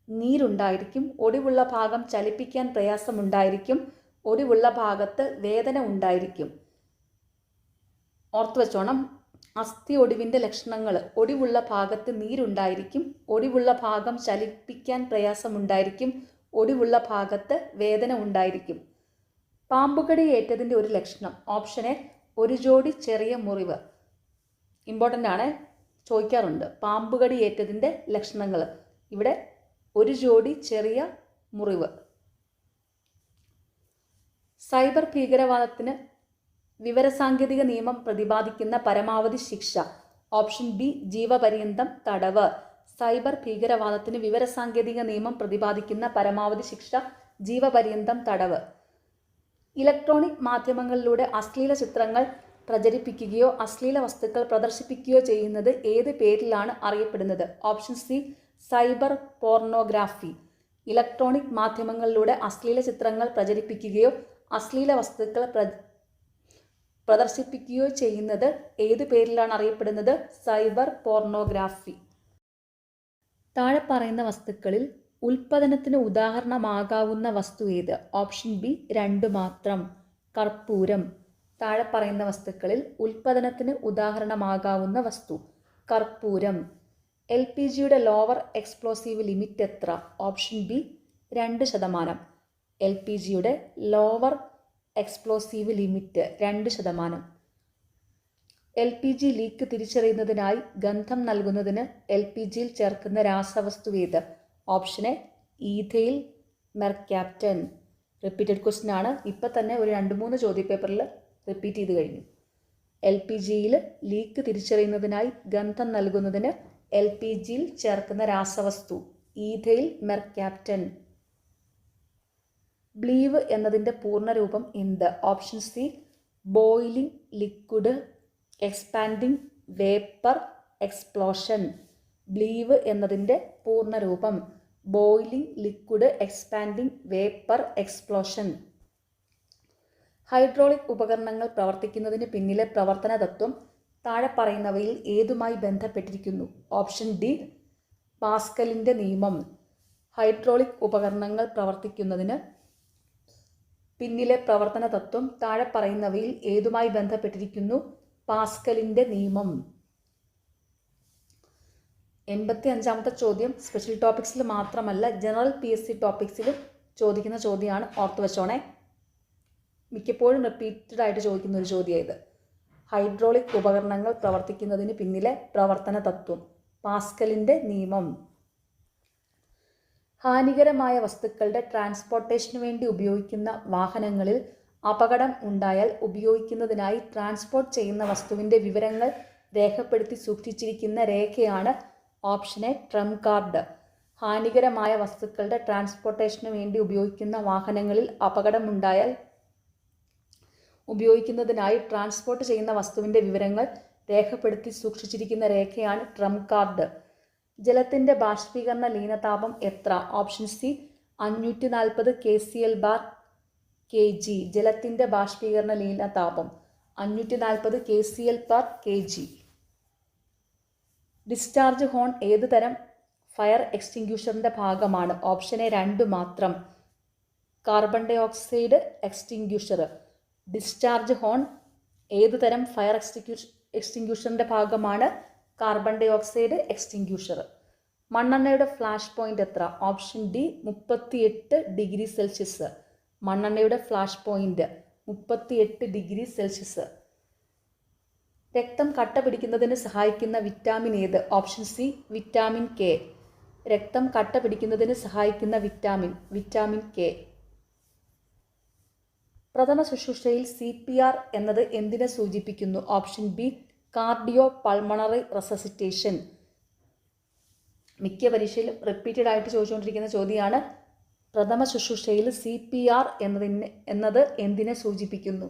നീരുണ്ടായിരിക്കും, ഒടിവുള്ള ഭാഗം ചലിപ്പിക്കാൻ പ്രയാസമുണ്ടായിരിക്കും, ഒടിവുള്ള ഭാഗത്ത് വേദന ഉണ്ടായിരിക്കും. ഓർത്തു വെച്ചോണം. അസ്ഥി ഒടിവിൻ്റെ ലക്ഷണങ്ങൾ: ഒടിവുള്ള ഭാഗത്ത് നീരുണ്ടായിരിക്കും, ഒടിവുള്ള ഭാഗം ചലിപ്പിക്കാൻ പ്രയാസമുണ്ടായിരിക്കും, ഒടിവുള്ള ഭാഗത്ത് വേദന ഉണ്ടായിരിക്കും. പാമ്പുകടി ഏറ്റതിൻ്റെ ഒരു ലക്ഷണം. ഓപ്ഷൻ എ ഒരു ജോഡി ചെറിയ മുറിവ്. ഇമ്പോർട്ടൻ്റ് ആണ്, ചോദിക്കാറുണ്ട്. പാമ്പുകടി ഏറ്റതിൻ്റെ ലക്ഷണങ്ങൾ. ഇവിടെ ഒരു ജോഡി ചെറിയ മുറിവ്. സൈബർ ഭീകരവാദത്തിന് വിവരസാങ്കേതിക നിയമം പ്രതിപാദിക്കുന്ന പരമാവധി ശിക്ഷ. ഓപ്ഷൻ ബി ജീവപര്യന്തം തടവ്. സൈബർ ഭീകരവാദത്തിന് വിവരസാങ്കേതിക നിയമം പ്രതിപാദിക്കുന്ന പരമാവധി ശിക്ഷ ജീവപര്യന്തം തടവ്. ഇലക്ട്രോണിക് മാധ്യമങ്ങളിലൂടെ അശ്ലീല ചിത്രങ്ങൾ പ്രചരിപ്പിക്കുകയോ അശ്ലീല വസ്തുക്കൾ പ്രദർശിപ്പിക്കുകയോ ചെയ്യുന്നത് ഏത് പേരിലാണ് അറിയപ്പെടുന്നത്? Option C cyber pornography. Electronic മാധ്യമങ്ങളിലൂടെ അശ്ലീല ചിത്രങ്ങൾ പ്രചരിപ്പിക്കുകയോ അശ്ലീല വസ്തുക്കൾ പ്രദർശിപ്പിക്കുകയോ ചെയ്യുന്നത് ഏത് പേരിലാണ് അറിയപ്പെടുന്നത്? Cyber pornography. താഴെ പറയുന്ന വസ്തുക്കളിൽ ഉൽപ്പതനത്തിന് ഉദാഹരണമാകാവുന്ന വസ്തു ഏത്? ഓപ്ഷൻ ബി രണ്ട് മാത്രം. കർപ്പൂരം. താഴെ പറയുന്ന വസ്തുക്കളിൽ ഉൽപ്പതനത്തിന് ഉദാഹരണമാകാവുന്ന വസ്തു കർപ്പൂരം. LPGയുടെ ലോവർ എക്സ്പ്ലോസീവ് ലിമിറ്റ് എത്ര? Option B 2%. LPGയുടെ lower explosive limit 2%. LPG leak തിരിച്ചറിയുന്നതിനായി ഗന്ധം നൽകുന്നതിന് LPGയിൽ ചേർക്കുന്ന രാസവസ്തു ഏത്? Option A ethyl mercaptan. Repeated question ആണ്. ഇപ്പം തന്നെ ഒരു 2-3 ചോദ്യപേപ്പറിൽ റിപ്പീറ്റ് ചെയ്ത് കഴിഞ്ഞു. LPGയിൽ ലീക്ക് തിരിച്ചറിയുന്നതിനായി ഗന്ധം നൽകുന്നതിന് LPGയിൽ ചേർക്കുന്ന രാസവസ്തു ഈഥെയിൽ മെർക്യാപ്റ്റൻ. ബ്ലീവ് എന്നതിൻ്റെ പൂർണ്ണരൂപം എന്ത്? Option C boiling liquid expanding vapour explosion. BLEVE എന്നതിൻ്റെ പൂർണ്ണരൂപം boiling liquid expanding vapour explosion. Hydraulic ഉപകരണങ്ങൾ പ്രവർത്തിക്കുന്നതിന് പിന്നിലെ പ്രവർത്തന തത്വം താഴെ പറയുന്നവയിൽ ഏതുമായി ബന്ധപ്പെട്ടിരിക്കുന്നു? ഓപ്ഷൻ ഡി പാസ്കലിൻ്റെ നിയമം. ഹൈഡ്രോളിക് ഉപകരണങ്ങൾ പ്രവർത്തിക്കുന്നതിന് പിന്നിലെ പ്രവർത്തന തത്വം താഴെ പറയുന്നവയിൽ ഏതുമായി ബന്ധപ്പെട്ടിരിക്കുന്നു? പാസ്കലിൻ്റെ നിയമം. 85ാമത്തെ ചോദ്യം സ്പെഷ്യൽ ടോപ്പിക്സിൽ മാത്രമല്ല ജനറൽ PSC ടോപ്പിക്സിലും ചോദിക്കുന്ന ചോദ്യമാണ്. ഓർത്തു വെച്ചോണേ. മിക്കപ്പോഴും റിപ്പീറ്റഡ് ആയിട്ട് ചോദിക്കുന്ന ഒരു ചോദ്യം ഇത്. ഹൈഡ്രോളിക് ഉപകരണങ്ങൾ പ്രവർത്തിക്കുന്നതിന് പിന്നിലെ പ്രവർത്തന തത്വം പാസ്കലിൻ്റെ നിയമം. ഹാനികരമായ വസ്തുക്കളുടെ ട്രാൻസ്പോർട്ടേഷന് വേണ്ടി ഉപയോഗിക്കുന്ന വാഹനങ്ങളിൽ അപകടം ഉണ്ടായാൽ ഉപയോഗിക്കുന്നതിനായി ട്രാൻസ്പോർട്ട് ചെയ്യുന്ന വസ്തുവിൻ്റെ വിവരങ്ങൾ രേഖപ്പെടുത്തി സൂക്ഷിച്ചിരിക്കുന്ന രേഖയാണ് ഓപ്ഷൻ എ ട്രംപ് കാർഡ്. ഹാനികരമായ വസ്തുക്കളുടെ ട്രാൻസ്പോർട്ടേഷന് വേണ്ടി ഉപയോഗിക്കുന്ന വാഹനങ്ങളിൽ അപകടമുണ്ടായാൽ ഉപയോഗിക്കുന്നതിനായി ട്രാൻസ്പോർട്ട് ചെയ്യുന്ന വസ്തുവിൻ്റെ വിവരങ്ങൾ രേഖപ്പെടുത്തി സൂക്ഷിച്ചിരിക്കുന്ന രേഖയാണ് ട്രംപ് കാർഡ്. ജലത്തിൻ്റെ ബാഷ്പീകരണ ലീനതാപം എത്ര? Option C 540 kCl/kg. ജലത്തിൻ്റെ ബാഷ്പീകരണ ലീനതാപം 540 kCl/kg. ഡിസ്ചാർജ് ഹോൺ ഏത് തരം ഫയർ എക്സ്റ്റിങ്ക്യൂഷറിൻ്റെ ഭാഗമാണ്? ഓപ്ഷൻ എ 2 മാത്രം. Carbon dioxide extinguisher. Discharge horn ഏത് തരം ഫയർ എക്സ്റ്റിങ്ക്യൂഷറിൻ്റെ ഭാഗമാണ്? Carbon dioxide extinguisher. മണ്ണെണ്ണയുടെ ഫ്ലാഷ് പോയിന്റ് എത്ര? Option D 38 degree Celsius. മണ്ണെണ്ണയുടെ ഫ്ലാഷ് പോയിന്റ് 38 ഡിഗ്രി സെൽഷ്യസ്. രക്തം കട്ട പിടിക്കുന്നതിന് സഹായിക്കുന്ന വിറ്റാമിൻ ഏത്? Option C vitamin K. രക്തം കട്ട പിടിക്കുന്നതിന് സഹായിക്കുന്ന വിറ്റാമിൻ കെ. പ്രഥമ ശുശ്രൂഷയിൽ CPR എന്നത് എന്തിനെ സൂചിപ്പിക്കുന്നു? Option B cardio pulmonary resuscitation. മിക്ക പരീക്ഷയിലും റിപ്പീറ്റഡ് ആയിട്ട് ചോദിച്ചുകൊണ്ടിരിക്കുന്ന ചോദ്യമാണ്. പ്രഥമ ശുശ്രൂഷയിൽ CPR എന്നത് എന്തിനെ സൂചിപ്പിക്കുന്നു?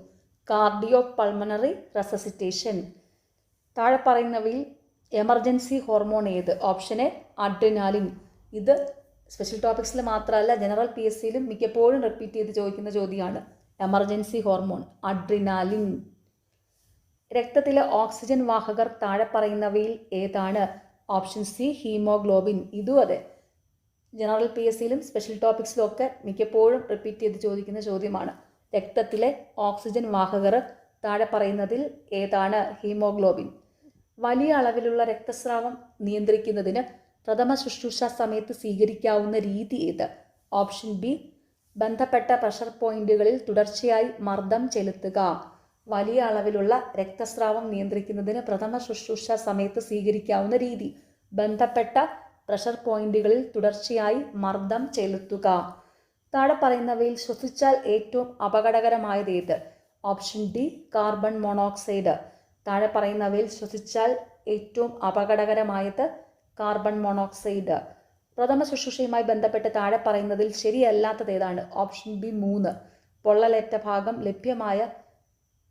Cardio pulmonary resuscitation. താഴെ പറയുന്നവയിൽ എമർജൻസി ഹോർമോൺ ഏത്? Option A adrenaline. ഇത് സ്പെഷ്യൽ ടോപ്പിക്സിൽ മാത്രമല്ല ജനറൽ PSCയിലും മിക്കപ്പോഴും റിപ്പീറ്റ് ചെയ്ത് ചോദിക്കുന്ന ചോദ്യമാണ്. Emergency hormone adrenaline. രക്തത്തിലെ ഓക്സിജൻ വാഹകർ താഴെ പറയുന്നവയിൽ ഏതാണ്? Option C haemoglobin. ഇതും അതെ ജനറൽ PSCയിലും സ്പെഷ്യൽ ടോപ്പിക്സിലും ഒക്കെ മിക്കപ്പോഴും റിപ്പീറ്റ് ചെയ്ത് ചോദിക്കുന്ന ചോദ്യമാണ്. രക്തത്തിലെ ഓക്സിജൻ വാഹകർ താഴെ പറയുന്നതിൽ ഏതാണ്? ഹീമോഗ്ലോബിൻ. വലിയ അളവിലുള്ള രക്തസ്രാവം നിയന്ത്രിക്കുന്നതിന് പ്രഥമ ശുശ്രൂഷ സമയത്ത് സ്വീകരിക്കാവുന്ന രീതി ഏത്? ഓപ്ഷൻ ബി ബന്ധപ്പെട്ട പ്രഷർ പോയിന്റുകളിൽ തുടർച്ചയായി മർദ്ദം ചെലുത്തുക. വലിയ അളവിലുള്ള രക്തസ്രാവം നിയന്ത്രിക്കുന്നതിന് പ്രഥമ ശുശ്രൂഷ സമയത്ത് സ്വീകരിക്കാവുന്ന രീതി ബന്ധപ്പെട്ട പ്രഷർ പോയിന്റുകളിൽ തുടർച്ചയായി മർദ്ദം ചെലുത്തുക. താഴെ പറയുന്നവയിൽ ശ്വസിച്ചാൽ ഏറ്റവും അപകടകരമായത് ഏത്? Option D carbon monoxide. താഴെ പറയുന്നവയിൽ ശ്വസിച്ചാൽ ഏറ്റവും അപകടകരമായത് കാർബൺ മോണോക്സൈഡ്. പ്രഥമ ശുശ്രൂഷയുമായി ബന്ധപ്പെട്ട് താഴെ പറയുന്നതിൽ ശരിയല്ലാത്തത് ഏതാണ്? Option B 3. പൊള്ളലേറ്റ ഭാഗം ലഭ്യമായ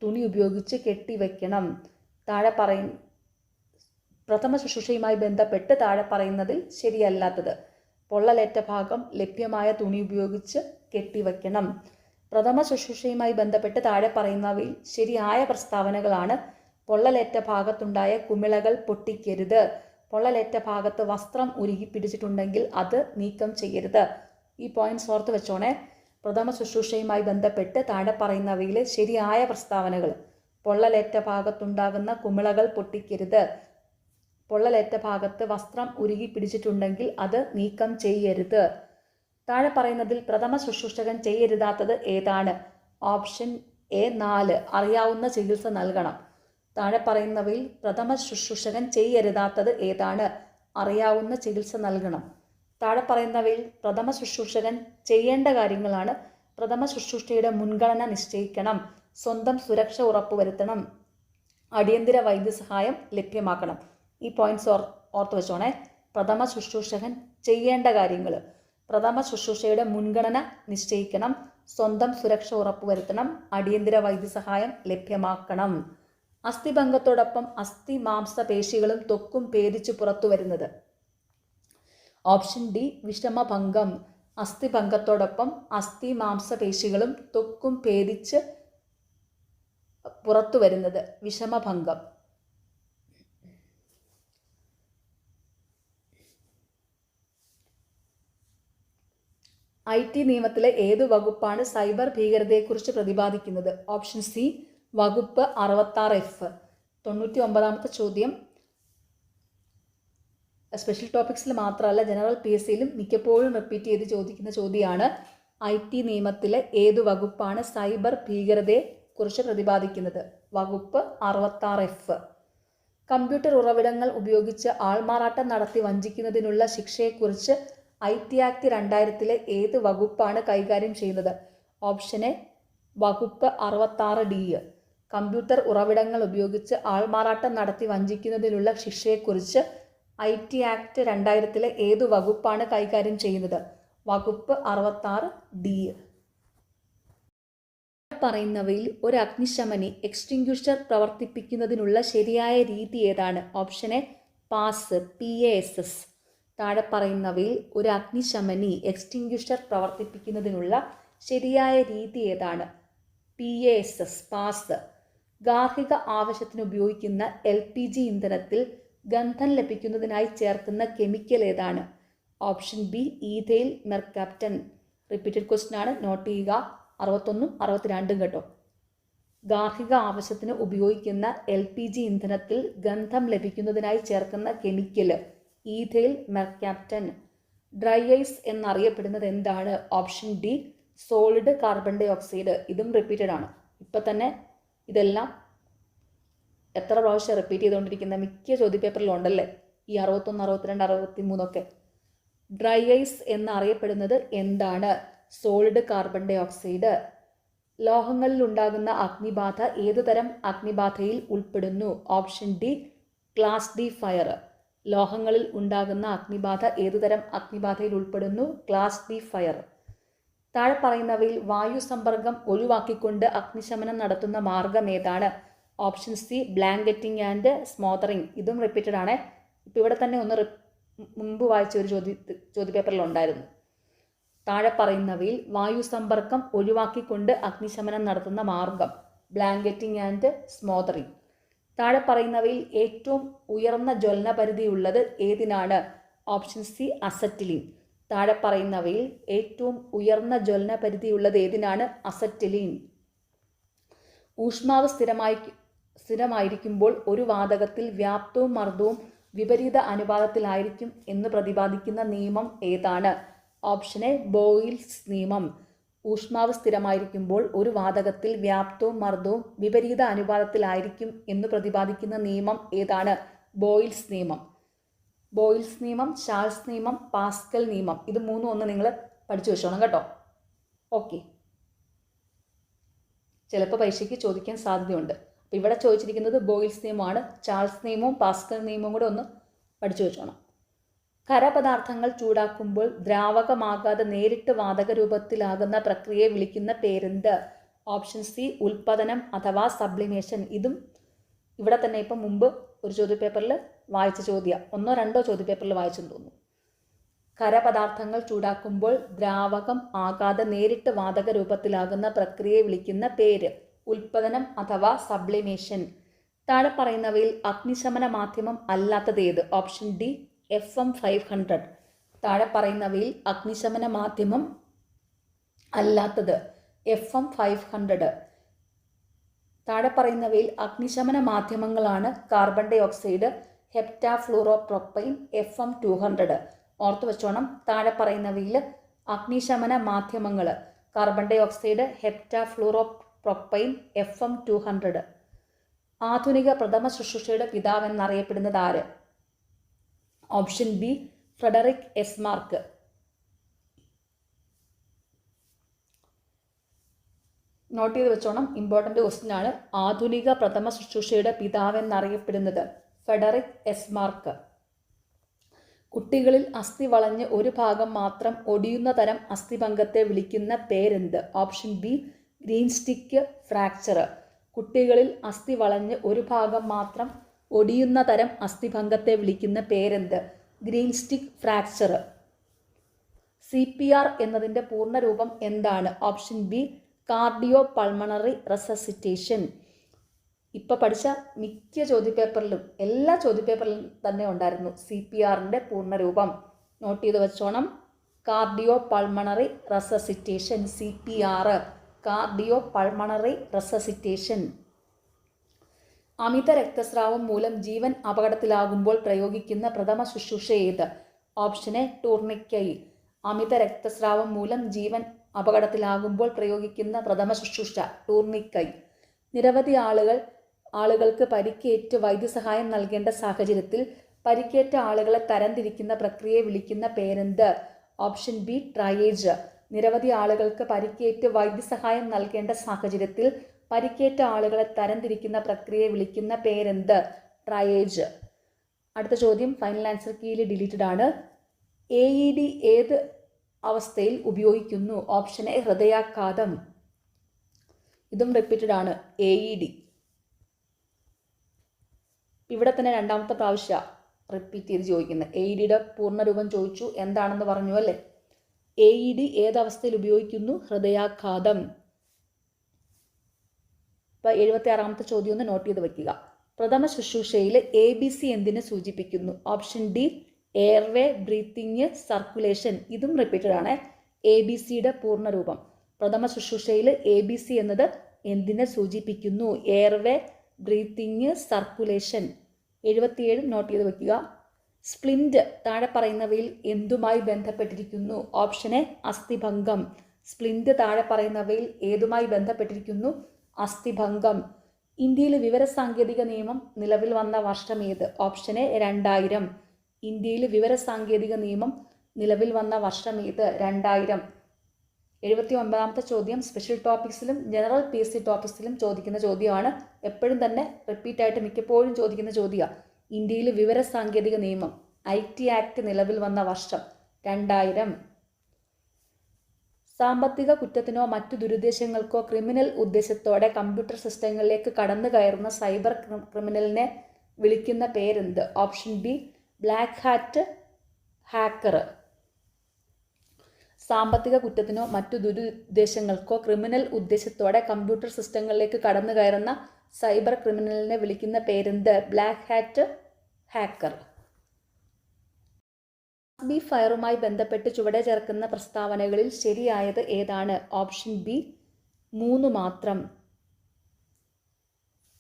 തുണി ഉപയോഗിച്ച് കെട്ടിവെക്കണം. പ്രഥമ ശുശ്രൂഷയുമായി ബന്ധപ്പെട്ട് താഴെ പറയുന്നതിൽ ശരിയല്ലാത്തത് പൊള്ളലേറ്റ ഭാഗം ലഭ്യമായ തുണി ഉപയോഗിച്ച് കെട്ടിവെക്കണം. പ്രഥമ ശുശ്രൂഷയുമായി ബന്ധപ്പെട്ട് താഴെ പറയുന്നവയിൽ ശരിയായ പ്രസ്താവനകളാണ്. പൊള്ളലേറ്റ ഭാഗത്തുണ്ടായ കുമിളകൾ പൊട്ടിക്കരുത്. പൊള്ളലേറ്റ ഭാഗത്ത് വസ്ത്രം ഉരുകി പിടിച്ചിട്ടുണ്ടെങ്കിൽ അത് നീക്കം ചെയ്യരുത്. ഈ പോയിന്റ്സ് ഓർത്ത് വെച്ചോണേ. പ്രഥമ ശുശ്രൂഷയുമായി ബന്ധപ്പെട്ട് താഴെ പറയുന്നവയിലെ ശരിയായ പ്രസ്താവനകൾ: പൊള്ളലേറ്റ ഭാഗത്തുണ്ടാകുന്ന കുമിളകൾ പൊട്ടിക്കരുത്. പൊള്ളലേറ്റ ഭാഗത്ത് വസ്ത്രം ഉരുകി പിടിച്ചിട്ടുണ്ടെങ്കിൽ അത് നീക്കം ചെയ്യരുത്. താഴെ പറയുന്നതിൽ പ്രഥമ ശുശ്രൂഷകൻ ചെയ്യരുതാത്തത് ഏതാണ്? Option A 4. അറിയാവുന്ന ചികിത്സ നൽകണം. താഴെ പറയുന്നവയിൽ പ്രഥമ ശുശ്രൂഷകൻ ചെയ്യരുതാത്തത് ഏതാണ്? അറിയാവുന്ന ചികിത്സ നൽകണം. താഴെ പറയുന്നവയിൽ പ്രഥമ ശുശ്രൂഷകൻ ചെയ്യേണ്ട കാര്യങ്ങളാണ്: പ്രഥമ ശുശ്രൂഷയുടെ മുൻഗണന നിശ്ചയിക്കണം, സ്വന്തം സുരക്ഷ ഉറപ്പുവരുത്തണം, അടിയന്തര വൈദ്യസഹായം ലഭ്യമാക്കണം. ഈ പോയിന്റ്സ് ഓർത്ത് വെച്ചോണേ. പ്രഥമ ശുശ്രൂഷകൻ ചെയ്യേണ്ട കാര്യങ്ങൾ: പ്രഥമ ശുശ്രൂഷയുടെ മുൻഗണന നിശ്ചയിക്കണം, സ്വന്തം സുരക്ഷ ഉറപ്പുവരുത്തണം, അടിയന്തര വൈദ്യസഹായം ലഭ്യമാക്കണം. അസ്ഥിഭംഗത്തോടൊപ്പം അസ്ഥി മാംസപേശികളും ത്വക്കും ഭേദിച്ച് പുറത്തു വരുന്നത്: ഓപ്ഷൻ ഡി വിഷമഭംഗം. അസ്ഥിഭംഗത്തോടൊപ്പം അസ്ഥി മാംസപേശികളും ത്വക്കും ഭേദിച്ച് പുറത്തു വരുന്നത് വിഷമഭംഗം. IT നിയമത്തിലെ ഏതു വകുപ്പാണ് സൈബർ ഭീകരതയെക്കുറിച്ച് പ്രതിപാദിക്കുന്നത്? ഓപ്ഷൻ സി വകുപ്പ് 66F. 99ാമത്തെ ചോദ്യം സ്പെഷ്യൽ ടോപ്പിക്സിൽ മാത്രമല്ല ജനറൽ PSCയിലും മിക്കപ്പോഴും റിപ്പീറ്റ് ചെയ്ത് ചോദിക്കുന്ന ചോദ്യമാണ്. IT നിയമത്തിലെ ഏതു വകുപ്പാണ് സൈബർ ഭീകരതയെക്കുറിച്ച് പ്രതിപാദിക്കുന്നത്? വകുപ്പ് 66F. കമ്പ്യൂട്ടർ ഉറവിടങ്ങൾ ഉപയോഗിച്ച് ആൾമാറാട്ടം നടത്തി വഞ്ചിക്കുന്നതിനുള്ള ശിക്ഷയെക്കുറിച്ച് IT ആക്ട് 2000 ഏത് വകുപ്പാണ് കൈകാര്യം ചെയ്യുന്നത്? ഓപ്ഷൻ എ വകുപ്പ് 66D. കമ്പ്യൂട്ടർ ഉറവിടങ്ങൾ ഉപയോഗിച്ച് ആൾമാറാട്ടം നടത്തി വഞ്ചിക്കുന്നതിനുള്ള ശിക്ഷയെക്കുറിച്ച് IT ആക്ട് 2000 ഏതു വകുപ്പാണ് കൈകാര്യം ചെയ്യുന്നത്? വകുപ്പ് 66D. പറയുന്നവയിൽ ഒരു അഗ്നിശമനി എക്സ്റ്റിങ്ക്വിഷർ പ്രവർത്തിപ്പിക്കുന്നതിനുള്ള ശരിയായ രീതി ഏതാണ്? Option A pass, PASS. താഴെ പറയുന്നവയിൽ ഒരു അഗ്നിശമനി എക്സ്റ്റിങ്ക്വിഷർ പ്രവർത്തിപ്പിക്കുന്നതിനുള്ള ശരിയായ രീതി ഏതാണ്? PASS, pass. ഗാർഹിക ആവശ്യത്തിന് ഉപയോഗിക്കുന്ന LPG ഇന്ധനത്തിൽ ഗന്ധം ലഭിക്കുന്നതിനായി ചേർക്കുന്ന കെമിക്കൽ ഏതാണ്? Option B ethyl mercaptan. Repeated question ആണ്, നോട്ട് ചെയ്യുക. 61 62 കേട്ടോ. ഗാർഹിക ആവശ്യത്തിന് ഉപയോഗിക്കുന്ന LPG ഇന്ധനത്തിൽ ഗന്ധം ലഭിക്കുന്നതിനായി ചേർക്കുന്ന chemical ethyl mercaptan. Dry ice എന്നറിയപ്പെടുന്നത് എന്താണ്? Option D solid carbon dioxide. ഇതും റിപ്പീറ്റഡ് ആണ്. ഇപ്പം തന്നെ ഇതെല്ലാം എത്ര പ്രാവശ്യം റിപ്പീറ്റ് ചെയ്തുകൊണ്ടിരിക്കുന്ന മിക്ക ചോദ്യപേപ്പറിലും ഉണ്ടല്ലേ, ഈ 61 62 63 ഒക്കെ. ഡ്രൈ ഐസ് എന്നറിയപ്പെടുന്നത് എന്താണ്? Solid carbon dioxide. ലോഹങ്ങളിൽ ഉണ്ടാകുന്ന അഗ്നിബാധ ഏതുതരം അഗ്നിബാധയിൽ ഉൾപ്പെടുന്നു? Option D class D fire. ലോഹങ്ങളിൽ ഉണ്ടാകുന്ന അഗ്നിബാധ ഏതുതരം അഗ്നിബാധയിൽ ഉൾപ്പെടുന്നു? Class D fire. താഴെ പറയുന്നവയിൽ വായു സമ്പർക്കം ഒഴിവാക്കിക്കൊണ്ട് അഗ്നിശമനം നടത്തുന്ന മാർഗം ഏതാണ്? Option C blanketing and smothering. ഇതും റിപ്പീറ്റഡ് ആണ്. ഇപ്പം ഇവിടെ തന്നെ ഒന്ന് മുമ്പ് വായിച്ച ഒരു ചോദ്യപേപ്പറിൽ ഉണ്ടായിരുന്നു. താഴെ പറയുന്നവയിൽ വായു സമ്പർക്കം ഒഴിവാക്കിക്കൊണ്ട് അഗ്നിശമനം നടത്തുന്ന മാർഗം ബ്ലാങ്കറ്റിംഗ് ആൻഡ് സ്മോദറിങ്. താഴെ പറയുന്നവയിൽ ഏറ്റവും ഉയർന്ന ജ്വലനപരിധി ഉള്ളത് ഏതിനാണ്? Option C acetylene. താഴെ പറയുന്നവയിൽ ഏറ്റവും ഉയർന്ന ജ്വലനപരിധി ഉള്ളത് ഏതിനാണ്? അസറ്റിലീൻ. ഊഷ്മാവ് സ്ഥിരമായിരിക്കുമ്പോൾ ഒരു വാതകത്തിൽ വ്യാപ്തവും മർദ്ദവും വിപരീത അനുപാതത്തിലായിരിക്കും എന്ന് പ്രതിപാദിക്കുന്ന നിയമം ഏതാണ്? ഓപ്ഷൻ എ ബോയിൽസ് നിയമം. ഊഷ്മാവ് സ്ഥിരമായിരിക്കുമ്പോൾ ഒരു വാതകത്തിൽ വ്യാപ്തവും മർദ്ദവും വിപരീത അനുപാതത്തിലായിരിക്കും എന്ന് പ്രതിപാദിക്കുന്ന നിയമം ഏതാണ്? ബോയിൽസ് നിയമം. ബോയിൽസ് നിയമം, ചാൾസ് നിയമം, പാസ്കൽ നിയമം. ഇത് മൂന്നും ഒന്ന് നിങ്ങൾ പഠിച്ചു വെച്ചോണം കേട്ടോ. ഓക്കെ, ചിലപ്പോൾ പരീക്ഷയ്ക്ക് ചോദിക്കാൻ സാധ്യതയുണ്ട്. അപ്പോൾ ഇവിടെ ചോദിച്ചിരിക്കുന്നത് ബോയിൽസ് നിയമമാണ്. ചാൾസ് നിയമവും പാസ്കൽ നിയമവും കൂടെ ഒന്ന് പഠിച്ചു വെച്ചോണം. ഖരപദാർത്ഥങ്ങൾ ചൂടാക്കുമ്പോൾ ദ്രാവകമാകാതെ നേരിട്ട് വാതക രൂപത്തിലാകുന്ന പ്രക്രിയയെ വിളിക്കുന്ന പേരെന്ത്? ഓപ്ഷൻ സി ഉൽപ്പതനം അഥവാ സബ്ലിമേഷൻ. ഇതും ഇവിടെ തന്നെ ഇപ്പം മുമ്പ് ഒരു ചോദ്യപേപ്പറിൽ വായിച്ച ചോദ്യം, 1 2 ചോദ്യപേപ്പറിൽ വായിച്ചെന്ന് തോന്നുന്നു. ഖരപദാർത്ഥങ്ങൾ ചൂടാക്കുമ്പോൾ ദ്രാവകം ആകാതെ നേരിട്ട് വാതക രൂപത്തിലാകുന്ന പ്രക്രിയയെ വിളിക്കുന്ന പേര് ഉൽപ്പതനം അഥവാ സബ്ലിമേഷൻ. താഴെ പറയുന്നവയിൽ അഗ്നിശമന മാധ്യമം അല്ലാത്തത് ഏത്? Option D FM 500. താഴെ പറയുന്നവയിൽ അഗ്നിശമന മാധ്യമം അല്ലാത്തത് FM 500. താഴെ പറയുന്നവയിൽ അഗ്നിശമന മാധ്യമങ്ങളാണ് carbon dioxide, heptafluoropropane, FM 200. ഓർത്ത് വെച്ചോണം. താഴെ പറയുന്നവയിൽ അഗ്നിശമന മാധ്യമങ്ങൾ carbon dioxide, heptafluoropropane, FM 200. ആധുനിക പ്രഥമ ശുശ്രൂഷയുടെ പിതാവ് എന്നറിയപ്പെടുന്നത് ആര്? Option B Frederick Esmarch. Note ചെയ്ത് വെച്ചോണം, ഇമ്പോർട്ടൻ്റ് ക്വസ്റ്റ്യൻ ആണ്. ആധുനിക പ്രഥമ ശുശ്രൂഷയുടെ പിതാവ് എന്നറിയപ്പെടുന്നത് ഫ്രെഡറിക് എസ്മാർക്ക്. കുട്ടികളിൽ അസ്ഥി വളഞ്ഞ് ഒരു ഭാഗം മാത്രം ഒടിയുന്ന തരം അസ്ഥിഭംഗത്തെ വിളിക്കുന്ന പേരെന്ത്? Option B green stick fracture. കുട്ടികളിൽ അസ്ഥി വളഞ്ഞ് ഒരു ഭാഗം മാത്രം ഒടിയുന്ന തരം അസ്ഥിഭംഗത്തെ വിളിക്കുന്ന പേരെന്ത്? Green stick fracture. CPR എന്നതിൻ്റെ പൂർണ്ണരൂപം എന്താണ്? Option B cardio pulmonary resuscitation. ഇപ്പോൾ പഠിച്ച മിക്ക ചോദ്യപേപ്പറിലും എല്ലാ ചോദ്യപേപ്പറിലും തന്നെ ഉണ്ടായിരുന്നു CPRൻ്റെ പൂർണ്ണരൂപം. നോട്ട് ചെയ്ത് വെച്ചോണം. Cardio pulmonary resuscitation, CPR. Cardio pulmonary resuscitation. അമിത രക്തസ്രാവം മൂലം ജീവൻ അപകടത്തിലാകുമ്പോൾ പ്രയോഗിക്കുന്ന പ്രഥമ ശുശ്രൂഷ ഏത്? Option A ടൂർണിക്കൈ. അമിത രക്തസ്രാവം മൂലം ജീവൻ അപകടത്തിലാകുമ്പോൾ പ്രയോഗിക്കുന്ന പ്രഥമ ശുശ്രൂഷ ടൂർണിക്കൈ. നിരവധി ആളുകൾക്ക് പരിക്കേറ്റ് വൈദ്യസഹായം നൽകേണ്ട സാഹചര്യത്തിൽ പരിക്കേറ്റ ആളുകളെ തരംതിരിക്കുന്ന പ്രക്രിയയെ വിളിക്കുന്ന പേരെന്ത്? Option B triage. നിരവധി ആളുകൾക്ക് പരിക്കേറ്റ് വൈദ്യസഹായം നൽകേണ്ട സാഹചര്യത്തിൽ പരിക്കേറ്റ ആളുകളെ തരംതിരിക്കുന്ന പ്രക്രിയയെ വിളിക്കുന്ന പേരെന്ത്? ട്രയേജ്. അടുത്ത ചോദ്യം ഫൈനൽ ആൻസർ കീയിൽ ഡിലീറ്റഡ് ആണ്. AED ഏത് അവസ്ഥയിൽ ഉപയോഗിക്കുന്നു? ഓപ്ഷൻ എ ഹൃദയാഘാതം. ഇതും റിപ്പീറ്റഡ് ആണ്. AED ഇവിടെ തന്നെ രണ്ടാമത്തെ പ്രാവശ്യം റിപ്പീറ്റ് ചെയ്ത് ചോദിക്കുന്നത്. AEDയുടെ പൂർണ്ണരൂപം ചോദിച്ചു, എന്താണെന്ന് പറഞ്ഞു അല്ലേ. AED ഏതവസ്ഥയിൽ ഉപയോഗിക്കുന്നു? ഹൃദയാഘാതം. ഇപ്പം 76ാമത്തെ ചോദ്യം ഒന്ന് നോട്ട് ചെയ്ത് വയ്ക്കുക. പ്രഥമ ശുശ്രൂഷയിൽ ABC എന്തിനെ സൂചിപ്പിക്കുന്നു? Option D airway, breathing, circulation. ഇതും റിപ്പീറ്റഡ് ആണ്. ABCയുടെ പൂർണ്ണരൂപം. പ്രഥമ ശുശ്രൂഷയിൽ ABC എന്നത് എന്തിനെ സൂചിപ്പിക്കുന്നു? Airway, breathing, circulation. 77 നോട്ട് ചെയ്ത് വയ്ക്കുക. സ്പ്ലിന്റ് താഴെ പറയുന്നവയിൽ എന്തുമായി ബന്ധപ്പെട്ടിരിക്കുന്നു? Option A അസ്ഥിഭംഗം. സ്പ്ലിന്റ് താഴെ പറയുന്നവയിൽ ഏതുമായി ബന്ധപ്പെട്ടിരിക്കുന്നു? അസ്ഥിഭംഗം. ഇന്ത്യയിൽ വിവരസാങ്കേതിക നിയമം നിലവിൽ വന്ന വർഷം ഏത്? Option A 2000. ഇന്ത്യയിൽ വിവരസാങ്കേതിക നിയമം നിലവിൽ വന്ന വർഷം ഏത്? 2000. 79ാമത്തെ ചോദ്യം സ്പെഷ്യൽ ടോപ്പിക്സിലും ജനറൽ PSC ടോപ്പിക്സിലും ചോദിക്കുന്ന ചോദ്യമാണ്. എപ്പോഴും തന്നെ റിപ്പീറ്റായിട്ട് മിക്കപ്പോഴും ചോദിക്കുന്ന ചോദ്യമാണ്. ഇന്ത്യയിൽ വിവരസാങ്കേതിക നിയമം IT ആക്ട് നിലവിൽ വന്ന വർഷം 2000. സാമ്പത്തിക കുറ്റത്തിനോ മറ്റു ദുരുദ്ദേശങ്ങൾക്കോ ക്രിമിനൽ ഉദ്ദേശത്തോടെ കമ്പ്യൂട്ടർ സിസ്റ്റങ്ങളിലേക്ക് കടന്നു കയറുന്ന സൈബർ ക്രിമിനലിനെ വിളിക്കുന്ന പേരെന്ത്? Option B black hat hacker. സാമ്പത്തിക കുറ്റത്തിനോ മറ്റു ദുരുദ്ദേശങ്ങൾക്കോ ക്രിമിനൽ ഉദ്ദേശത്തോടെ കമ്പ്യൂട്ടർ സിസ്റ്റങ്ങളിലേക്ക് കടന്നു കയറുന്ന സൈബർ ക്രിമിനലിനെ വിളിക്കുന്ന പേരെന്ത്? Black hat hacker. ബി ഫയറുമായി ബന്ധപ്പെട്ട് ചുവടെ ചേർക്കുന്ന പ്രസ്താവനകളിൽ ശരിയായത് ഏതാണ്? ഓപ്ഷൻ ബി 3 മാത്രം.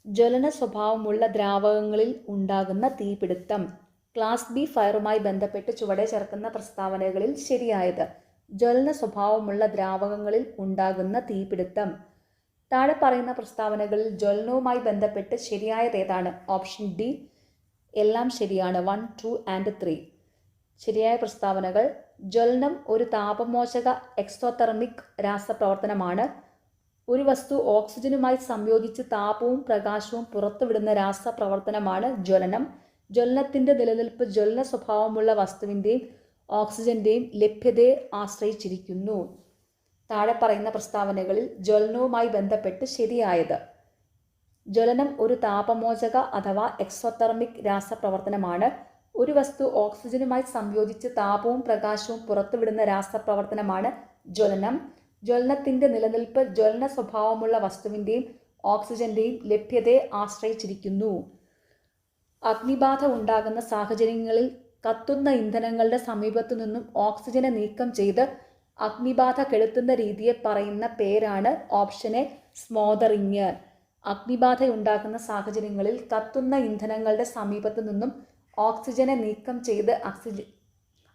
ജ്വലന സ്വഭാവമുള്ള ദ്രാവകങ്ങളിൽ ഉണ്ടാകുന്ന തീപിടുത്തം. ക്ലാസ് ബി ഫയറുമായി ബന്ധപ്പെട്ട് ചുവടെ ചേർക്കുന്ന പ്രസ്താവനകളിൽ ശരിയായത്. ജ്വലന സ്വഭാവമുള്ള ദ്രാവകങ്ങളിൽ ഉണ്ടാകുന്ന തീപിടുത്തം. താഴെ പറയുന്ന പ്രസ്താവനകളിൽ ജ്വലനവുമായി ബന്ധപ്പെട്ട് ശരിയായത് ഏതാണ്? ഓപ്ഷൻ ഡി എല്ലാം ശരിയാണ്. 1, 2 and 3. ശരിയായ പ്രസ്താവനകൾ: ജ്വലനം ഒരു താപമോചക എക്സോതെർമിക് രാസപ്രവർത്തനമാണ്. ഒരു വസ്തു ഓക്സിജനുമായി സംയോജിച്ച് താപവും പ്രകാശവും പുറത്തുവിടുന്ന രാസപ്രവർത്തനമാണ് ജ്വലനം. ജ്വലനത്തിൻ്റെ നിലനിൽപ്പ് ജ്വലന സ്വഭാവമുള്ള വസ്തുവിൻ്റെയും ഓക്സിജൻ്റെയും ലഭ്യതയെ ആശ്രയിച്ചിരിക്കുന്നു. താഴെ പറയുന്ന പ്രസ്താവനകളിൽ ജ്വലനവുമായി ബന്ധപ്പെട്ട് ശരിയായത്: ജ്വലനം ഒരു താപമോചക അഥവാ എക്സോതെർമിക് രാസപ്രവർത്തനമാണ്. ഒരു വസ്തു ഓക്സിജനുമായി സംയോജിച്ച് താപവും പ്രകാശവും പുറത്തുവിടുന്ന രാസപ്രവർത്തനമാണ് ജ്വലനം. ജ്വലനത്തിൻ്റെ നിലനിൽപ്പ് ജ്വലന സ്വഭാവമുള്ള വസ്തുവിൻ്റെയും ഓക്സിജൻ്റെയും ലഭ്യതയെ ആശ്രയിച്ചിരിക്കുന്നു. അഗ്നിബാധ ഉണ്ടാകുന്ന സാഹചര്യങ്ങളിൽ കത്തുന്ന ഇന്ധനങ്ങളുടെ സമീപത്തു നിന്നും ഓക്സിജനെ നീക്കം ചെയ്ത് അഗ്നിബാധ കെടുത്തുന്ന രീതിയെ പറയുന്ന പേരാണ് ഓപ്ഷൻ എ സ്മോദറിങ്. അഗ്നിബാധയുണ്ടാകുന്ന സാഹചര്യങ്ങളിൽ കത്തുന്ന ഇന്ധനങ്ങളുടെ സമീപത്തു നിന്നും ഓക്സിജനെ നീക്കം ചെയ്ത്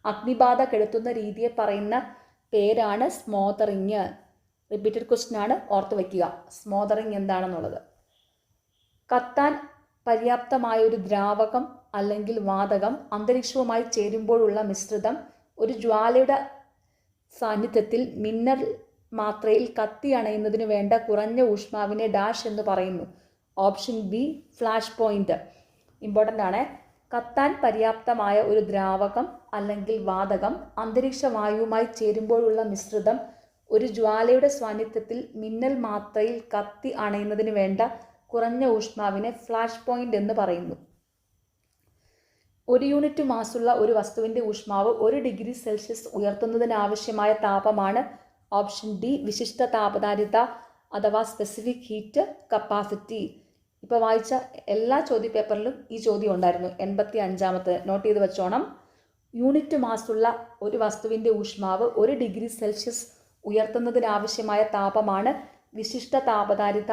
അഗ്നിബാധ കെടുത്തുന്ന രീതിയെ പറയുന്ന പേരാണ് സ്മോദറിങ്. റിപ്പീറ്റഡ് ക്വസ്റ്റ്യൻ ആണ്, ഓർത്ത് വയ്ക്കുക സ്മോദറിങ് എന്താണെന്നുള്ളത്. കത്താൻ പര്യാപ്തമായ ഒരു ദ്രാവകം അല്ലെങ്കിൽ വാതകം അന്തരീക്ഷവുമായി ചേരുമ്പോഴുള്ള മിശ്രിതം ഒരു ജ്വാലയുടെ സാന്നിധ്യത്തിൽ മിന്നൽ മാത്രയിൽ കത്തി അണയുന്നതിന് വേണ്ട കുറഞ്ഞ ഊഷ്മാവിനെ ഡാഷ് എന്ന് പറയുന്നു. Option B flash point. Important ആണ്. കത്താൻ പര്യാപ്തമായ ഒരു ദ്രാവകം അല്ലെങ്കിൽ വാതകം അന്തരീക്ഷ വായുവുമായി ചേരുമ്പോഴുള്ള മിശ്രിതം ഒരു ജ്വാലയുടെ സാന്നിധ്യത്തിൽ മിന്നൽ മാത്രയിൽ കത്തി അണയുന്നതിന് വേണ്ട കുറഞ്ഞ ഊഷ്മാവിനെ ഫ്ലാഷ് പോയിന്റ് എന്ന് പറയുന്നു. 1 യൂണിറ്റ് മാസുള്ള ഒരു വസ്തുവിൻ്റെ ഊഷ്മാവ് 1 ഡിഗ്രി സെൽഷ്യസ് ഉയർത്തുന്നതിനാവശ്യമായ താപമാണ് ഓപ്ഷൻ ഡി വിശിഷ്ട താപധാരിത അഥവാ സ്പെസിഫിക് ഹീറ്റ് കപ്പാസിറ്റി. ഇപ്പോൾ വായിച്ച എല്ലാ ചോദ്യപേപ്പറിലും ഈ ചോദ്യം ഉണ്ടായിരുന്നു. 85ാമത്തെ നോട്ട് ചെയ്ത് വെച്ചോണം. യൂണിറ്റ് മാസുള്ള ഒരു വസ്തുവിൻ്റെ ഊഷ്മാവ് 1 ഡിഗ്രി സെൽഷ്യസ് ഉയർത്തുന്നതിനാവശ്യമായ താപമാണ് വിശിഷ്ട താപധാരിത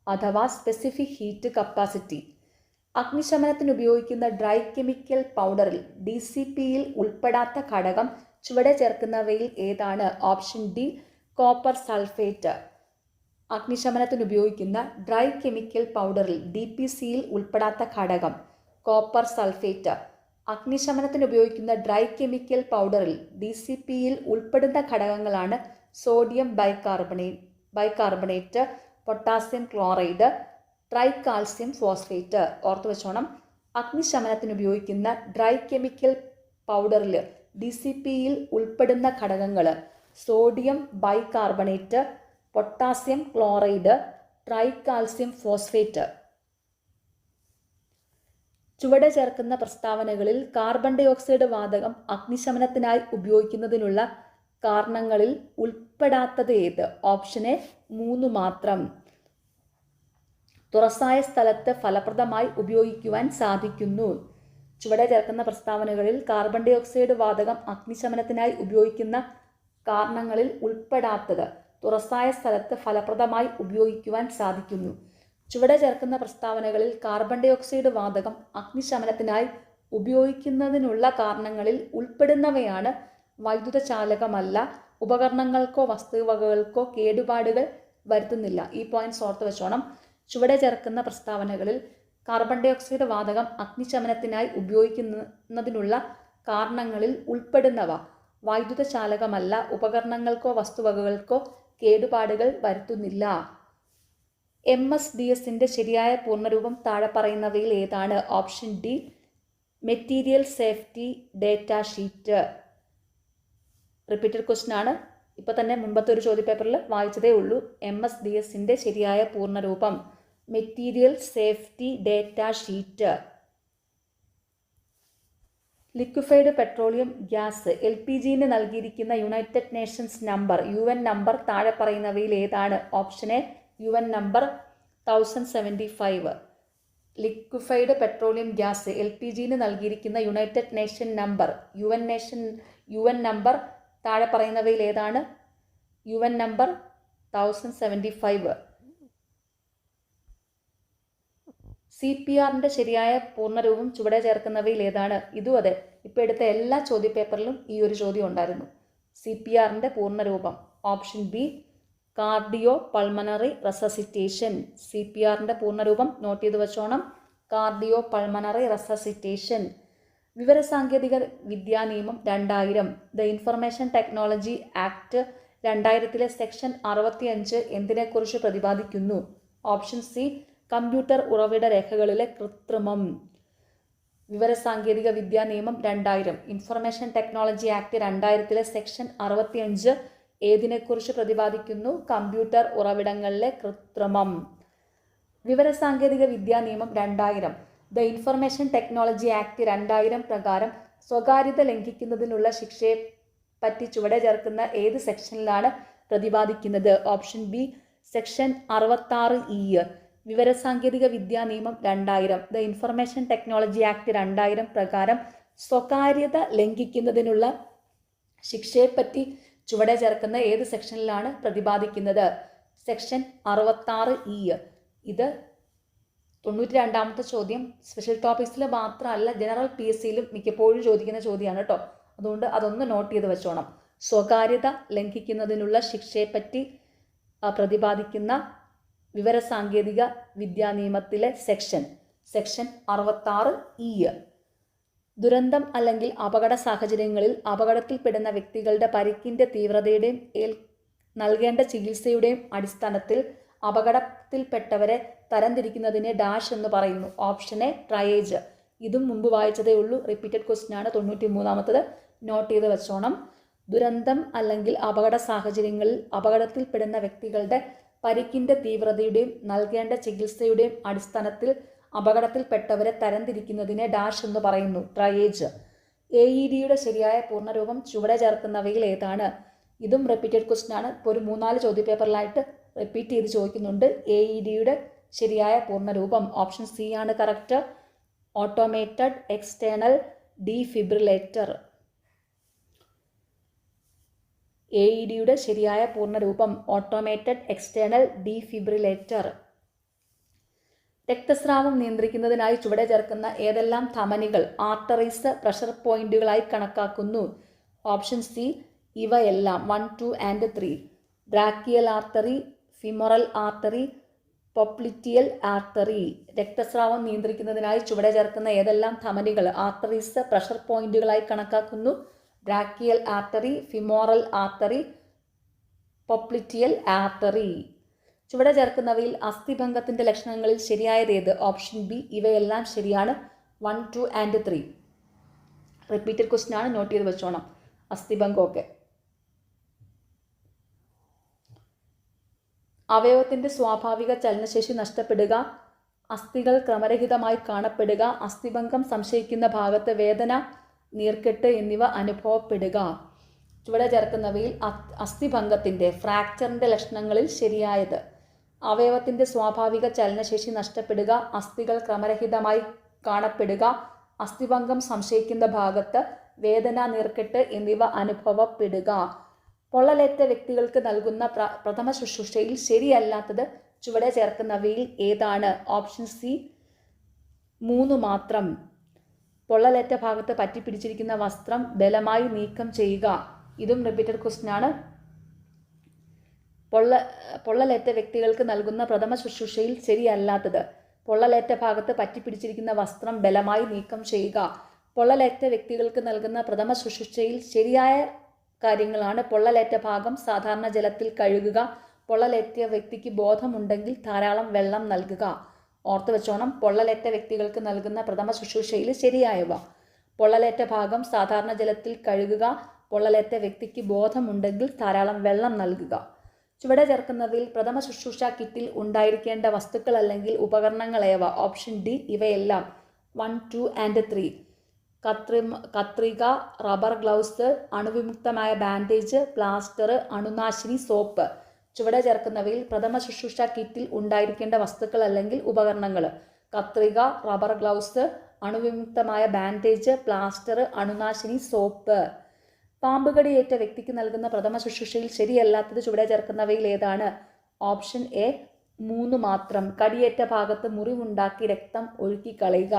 അഥവാ സ്പെസിഫിക് ഹീറ്റ് കപ്പാസിറ്റി. അഗ്നിശമനത്തിന് ഉപയോഗിക്കുന്ന ഡ്രൈ കെമിക്കൽ പൗഡറിൽ DCPയിൽ ഉൾപ്പെടാത്ത ഘടകം ചുവടെ ചേർക്കുന്നവയിൽ ഏതാണ്? Option D copper sulphate. അഗ്നിശമനത്തിന് ഉപയോഗിക്കുന്ന ഡ്രൈ കെമിക്കൽ പൗഡറിൽ DPCയിൽ ഉൾപ്പെടാത്ത ഘടകം കോപ്പർ സൾഫേറ്റ്. അഗ്നിശമനത്തിന് ഉപയോഗിക്കുന്ന ഡ്രൈ കെമിക്കൽ പൗഡറിൽ DCPയിൽ ഉൾപ്പെടുന്ന ഘടകങ്ങളാണ് sodium bicarbonate, potassium chloride, tricalcium phosphate. ഓർത്തു വെച്ചോണം. അഗ്നിശമനത്തിന് ഉപയോഗിക്കുന്ന ഡ്രൈ കെമിക്കൽ പൗഡറിൽ DCPയിൽ ഉൾപ്പെടുന്ന ഘടകങ്ങൾ sodium bicarbonate, potassium chloride, tricalcium phosphate. ചുവടെ ചേർക്കുന്ന പ്രസ്താവനകളിൽ കാർബൺ ഡൈ ഓക്സൈഡ് വാതകം അഗ്നിശമനത്തിനായി ഉപയോഗിക്കുന്നതിനുള്ള കാരണങ്ങളിൽ ഉൾപ്പെടാത്തത് ഏത്? ഓപ്ഷൻ എ 3 മാത്രം. തുറസായ സ്ഥലത്ത് ഫലപ്രദമായി ഉപയോഗിക്കുവാൻ സാധിക്കുന്നു. ചുവടെ ചേർക്കുന്ന പ്രസ്താവനകളിൽ കാർബൺ ഡൈ ഓക്സൈഡ് വാതകം അഗ്നിശമനത്തിനായി ഉപയോഗിക്കുന്ന കാരണങ്ങളിൽ ഉൾപ്പെടാത്തത് തുറസായ സ്ഥലത്ത് ഫലപ്രദമായി ഉപയോഗിക്കുവാൻ സാധിക്കുന്നു. ചുവടെ ചേർക്കുന്ന പ്രസ്താവനകളിൽ കാർബൺ ഡൈ ഓക്സൈഡ് വാതകം അഗ്നിശമനത്തിനായി ഉപയോഗിക്കുന്നതിനുള്ള കാരണങ്ങളിൽ ഉൾപ്പെടുന്നവയാണ് വൈദ്യുത ചാലകമല്ല, ഉപകരണങ്ങൾക്കോ വസ്തുവകകൾക്കോ കേടുപാടുകൾ വരുത്തുന്നില്ല. ഈ പോയിന്റ്സ് ഓർത്ത് വെച്ചോണം. ചുവടെ ചേർക്കുന്ന പ്രസ്താവനകളിൽ കാർബൺ ഡൈ ഓക്സൈഡ് വാതകം അഗ്നിശമനത്തിനായി ഉപയോഗിക്കുന്നതിനുള്ള കാരണങ്ങളിൽ ഉൾപ്പെടുന്നവ വൈദ്യുത ചാലകമല്ല, ഉപകരണങ്ങൾക്കോ വസ്തുവകകൾക്കോ കേടുപാടുകൾ വരുത്തുന്നില്ല. MSDSന്റെ ശരിയായ പൂർണ്ണരൂപം താഴെ പറയുന്നവയിൽ ഏതാണ്? Option D material safety data sheet. Repeated question ആണ്. ഇപ്പോൾ തന്നെ മുൻപത്തെ ഒരു ചോദ്യപേപ്പറിൽ വായിച്ചതേ ഉള്ളൂ. MSDSന്റെ ശരിയായ പൂർണ്ണരൂപം material safety data sheet. Liquefied petroleum gas LPGന് നൽകിയിരിക്കുന്ന United Nations number UN number താഴെ പറയുന്നവയിൽ ഏതാണ്? Option A UN number 1075. Liquefied petroleum gas LPGന് നൽകിയിരിക്കുന്ന United Nation number UN number താഴെ പറയുന്നവയിൽ ഏതാണ്? UN number 1075. CPRന്റെ ശരിയായ പൂർണ്ണരൂപം ചുവടെ ചേർക്കുന്നവയിൽ ഏതാണ്? ഇതും അതെ, ഇപ്പോൾ എടുത്ത എല്ലാ ചോദ്യപേപ്പറിലും ഈ ഒരു ചോദ്യം ഉണ്ടായിരുന്നു. CPRന്റെ പൂർണ്ണരൂപം option B cardio pulmonary resuscitation. CPRന്റെ പൂർണ്ണരൂപം നോട്ട് ചെയ്ത് വെച്ചോണം, കാർഡിയോ പൾമണറി റെസസിറ്റേഷൻ. വിവരസാങ്കേതിക വിദ്യാ നിയമം 2000, the Information Technology Act 2000 section 65 എന്തിനെക്കുറിച്ച് പ്രതിപാദിക്കുന്നു? ഓപ്ഷൻ സി കമ്പ്യൂട്ടർ ഉറവിട രേഖകളിലെ കൃത്രിമം. വിവരസാങ്കേതിക വിദ്യാ നിയമം 2000, ഇൻഫർമേഷൻ ടെക്നോളജി ആക്ട് 2000 സെക്ഷൻ 65 ഏതിനെക്കുറിച്ച് പ്രതിപാദിക്കുന്നു? കമ്പ്യൂട്ടർ ഉറവിടങ്ങളിലെ കൃത്രിമം. വിവരസാങ്കേതിക വിദ്യാ നിയമം 2000, ദ ഇൻഫർമേഷൻ ടെക്നോളജി ആക്ട് 2000 പ്രകാരം സ്വകാര്യത ലംഘിക്കുന്നതിനുള്ള ശിക്ഷയെ പറ്റി ചുവടെ ചേർക്കുന്ന ഏത് സെക്ഷനിലാണ് പ്രതിപാദിക്കുന്നത്? Option B section 66E. വിവരസാങ്കേതിക വിദ്യാ നിയമം 2000, ദ ഇൻഫർമേഷൻ ടെക്നോളജി ആക്ട് 2000 പ്രകാരം സ്വകാര്യത ലംഘിക്കുന്നതിനുള്ള ശിക്ഷയെപ്പറ്റി ചുവടെ ചേർക്കുന്ന ഏത് സെക്ഷനിലാണ് പ്രതിപാദിക്കുന്നത്? Section 66E. ഇത് 92ാമത്തെ ചോദ്യം. സ്പെഷ്യൽ ടോപ്പിക്സിൽ മാത്രമല്ല, ജനറൽ PSCയിലും മിക്കപ്പോഴും ചോദിക്കുന്ന ചോദ്യമാണ് കേട്ടോ. അതുകൊണ്ട് അതൊന്ന് നോട്ട് ചെയ്ത് വെച്ചോണം. സ്വകാര്യത ലംഘിക്കുന്നതിനുള്ള ശിക്ഷയെപ്പറ്റി പ്രതിപാദിക്കുന്ന വിവരസാങ്കേതിക വിദ്യാ നിയമത്തിലെ സെക്ഷൻ 66E. ദുരന്തം അല്ലെങ്കിൽ അപകട സാഹചര്യങ്ങളിൽ അപകടത്തിൽപ്പെടുന്ന വ്യക്തികളുടെ പരിക്കിൻ്റെ തീവ്രതയുടെയും നൽകേണ്ട ചികിത്സയുടെയും അടിസ്ഥാനത്തിൽ അപകടത്തിൽപ്പെട്ടവരെ തരംതിരിക്കുന്നതിനെ ഡാഷ് എന്ന് പറയുന്നു. Option A triage. ഇതും മുമ്പ് വായിച്ചതേ ഉള്ളൂ. റിപ്പീറ്റഡ് ക്വസ്റ്റ്യൻ ആണ്. 93ാമത്തത് നോട്ട് ചെയ്ത് വെച്ചോണം. ദുരന്തം അല്ലെങ്കിൽ അപകട സാഹചര്യങ്ങളിൽ അപകടത്തിൽപ്പെടുന്ന വ്യക്തികളുടെ പരിക്കിൻ്റെ തീവ്രതയുടെയും നൽകേണ്ട ചികിത്സയുടെയും അടിസ്ഥാനത്തിൽ അപകടത്തിൽപ്പെട്ടവരെ തരംതിരിക്കുന്നതിനെ ഡാഷ് എന്ന് പറയുന്നു. ട്രയേജ്. AEDയുടെ ശരിയായ പൂർണ്ണരൂപം ചുവടെ ചേർക്കുന്നവയിൽ ഏതാണ്? ഇതും റിപ്പീറ്റഡ് ക്വസ്റ്റ്യൻ ആണ്. ഇപ്പോൾ ഒരു 3-4 ചോദ്യപേപ്പറിലായിട്ട് റിപ്പീറ്റ് ചെയ്ത് ചോദിക്കുന്നുണ്ട്. AEDയുടെ ശരിയായ പൂർണ്ണരൂപം ഓപ്ഷൻ സി ആണ് കറക്റ്റ്, ഓട്ടോമേറ്റഡ് എക്സ്റ്റേണൽ ഡീഫിബ്രിലേറ്റർ. AEDയുടെ ശരിയായ പൂർണ്ണരൂപം ഓട്ടോമേറ്റഡ് എക്സ്റ്റേണൽ ഡീഫിബ്രിലേറ്റർ. രക്തസ്രാവം നിയന്ത്രിക്കുന്നതിനായി ചുവടെ ചേർക്കുന്ന ഏതെല്ലാം ധമനികൾ ആർട്ടറീസ് പ്രഷർ പോയിന്റുകളായി കണക്കാക്കുന്നു? ഓപ്ഷൻ സി ഇവയെല്ലാം 1, 2 and 3. Brachial artery, femoral artery, popliteal artery. രക്തസ്രാവം നിയന്ത്രിക്കുന്നതിനായി ചുവടെ ചേർക്കുന്ന ഏതെല്ലാം ധമനികൾ ആർട്ടറീസ് പ്രഷർ പോയിന്റുകളായി കണക്കാക്കുന്നു? Brachial artery, femoral artery, popliteal artery. ചുവടെ ചേർക്കുന്നവയിൽ അസ്ഥിഭംഗത്തിന്റെ ലക്ഷണങ്ങളിൽ ശരിയായത് ഏത്? ഓപ്ഷൻ ബി ഇവയെല്ലാം ശരിയാണ്. 1, 2 and 3. റിപ്പീറ്റഡ് ക്വസ്റ്റ്യൻ ആണ്, നോട്ട് ചെയ്ത് വെച്ചോണം. അസ്ഥിഭംഗമൊക്കെ. അവയവത്തിൻ്റെ സ്വാഭാവിക ചലനശേഷി നഷ്ടപ്പെടുക, അസ്ഥികൾ ക്രമരഹിതമായി കാണപ്പെടുക, അസ്ഥിഭംഗം സംശയിക്കുന്ന ഭാഗത്ത് വേദന, നീർക്കെട്ട് എന്നിവ അനുഭവപ്പെടുക. ചുവടെ ചേർക്കുന്നവയിൽ അസ്ഥിഭംഗത്തിൻ്റെ ഫ്രാക്ചറിൻ്റെ ലക്ഷണങ്ങളിൽ ശരിയായത്. അവയവത്തിൻ്റെ സ്വാഭാവിക ചലനശേഷി നഷ്ടപ്പെടുക, അസ്ഥികൾ ക്രമരഹിതമായി കാണപ്പെടുക, അസ്ഥിഭംഗം സംശയിക്കുന്ന ഭാഗത്ത് വേദന, നീർക്കെട്ട് എന്നിവ അനുഭവപ്പെടുക. പൊള്ളലേറ്റ വ്യക്തികൾക്ക് നൽകുന്ന പ്രഥമ ശുശ്രൂഷയിൽ ശരിയല്ലാത്തത് ചുവടെ ചേർക്കുന്നവയിൽ ഏതാണ്? ഓപ്ഷൻ സി 3 മാത്രം. പൊള്ളലേറ്റ ഭാഗത്ത് പറ്റിപ്പിടിച്ചിരിക്കുന്ന വസ്ത്രം ബലമായി നീക്കം ചെയ്യുക. ഇതും റിപ്പീറ്റഡ് ക്വസ്റ്റ്യൻ ആണ്. പൊള്ളലേറ്റ വ്യക്തികൾക്ക് നൽകുന്ന പ്രഥമ ശുശ്രൂഷയിൽ ശരിയല്ലാത്തത്. പൊള്ളലേറ്റ ഭാഗത്ത് പറ്റിപ്പിടിച്ചിരിക്കുന്ന വസ്ത്രം ബലമായി നീക്കം ചെയ്യുക. പൊള്ളലേറ്റ വ്യക്തികൾക്ക് നൽകുന്ന പ്രഥമ ശുശ്രൂഷയിൽ ശരിയായ കാര്യങ്ങളാണ്: പൊള്ളലേറ്റ ഭാഗം സാധാരണ ജലത്തിൽ കഴുകുക, പൊള്ളലേറ്റ വ്യക്തിക്ക് ബോധമുണ്ടെങ്കിൽ ധാരാളം വെള്ളം നൽകുക. ഓർത്തു വെച്ചോണം, പൊള്ളലേറ്റ വ്യക്തികൾക്ക് നൽകുന്ന പ്രഥമ ശുശ്രൂഷയിൽ ശരിയായവ: പൊള്ളലേറ്റ ഭാഗം സാധാരണ ജലത്തിൽ കഴുകുക, പൊള്ളലേറ്റ വ്യക്തിക്ക് ബോധമുണ്ടെങ്കിൽ ധാരാളം വെള്ളം നൽകുക. ചുവടെ ചേർക്കുന്നവയിൽ പ്രഥമ ശുശ്രൂഷ കിറ്റിൽ ഉണ്ടായിരിക്കേണ്ട വസ്തുക്കൾ അല്ലെങ്കിൽ ഉപകരണങ്ങൾ ഏവ? ഓപ്ഷൻ ഡി ഇവയെല്ലാം. 1, 2 and 3. കത്രിക, റബ്ബർ ഗ്ലൗസ്, അണുവിമുക്തമായ ബാൻഡേജ്, പ്ലാസ്റ്റർ, അണുനാശിനി, സോപ്പ്. ചുവടെ ചേർക്കുന്നവയിൽ പ്രഥമ ശുശ്രൂഷ കിറ്റിൽ ഉണ്ടായിരിക്കേണ്ട വസ്തുക്കൾ അല്ലെങ്കിൽ ഉപകരണങ്ങൾ: കത്രിക, റബ്ബർ ഗ്ലൗസ്, അണുവിമുക്തമായ ബാൻഡേജ്, പ്ലാസ്റ്റർ, അണുനാശിനി, സോപ്പ്. പാമ്പുകടിയേറ്റ വ്യക്തിക്ക് നൽകുന്ന പ്രഥമ ശുശ്രൂഷയിൽ ശരിയല്ലാത്തത് ചുവടെ ചേർക്കുന്നവയിൽ ഏതാണ്? ഓപ്ഷൻ എ 3 മാത്രം. കടിയേറ്റ ഭാഗത്ത് മുറിവുണ്ടാക്കി രക്തം ഒഴുക്കിക്കളയുക.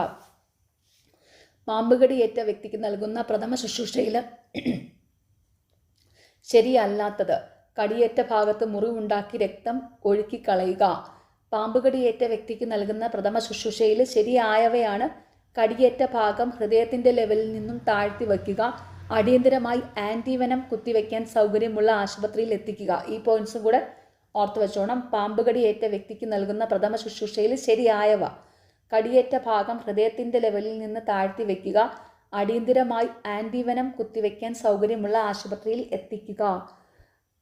പാമ്പുകടിയേറ്റ വ്യക്തിക്ക് നൽകുന്ന പ്രഥമ ശുശ്രൂഷയിൽ ശരിയല്ലാത്തത്: കടിയേറ്റ ഭാഗത്ത് മുറിവുണ്ടാക്കി രക്തം ഒഴുക്കിക്കളയുക. പാമ്പുകടിയേറ്റ വ്യക്തിക്ക് നൽകുന്ന പ്രഥമ ശുശ്രൂഷയിൽ ശരിയായവയാണ്: കടിയേറ്റ ഭാഗം ഹൃദയത്തിൻ്റെ ലെവലിൽ നിന്നും താഴ്ത്തി വയ്ക്കുക, അടിയന്തരമായി ആൻറ്റിവെനം കുത്തിവയ്ക്കാൻ സൗകര്യമുള്ള ആശുപത്രിയിൽ എത്തിക്കുക. ഈ പോയിന്റ്സും കൂടെ ഓർത്തു വെച്ചോണം. പാമ്പുകടിയേറ്റ വ്യക്തിക്ക് നൽകുന്ന പ്രഥമ ശുശ്രൂഷയിൽ ശരിയായവ: കടിയേറ്റ ഭാഗം ഹൃദയത്തിൻ്റെ ലെവലിൽ നിന്ന് താഴ്ത്തി വയ്ക്കുക, അടിയന്തരമായി ആൻറ്റിവെനം കുത്തിവയ്ക്കാൻ സൗകര്യമുള്ള ആശുപത്രിയിൽ എത്തിക്കുക.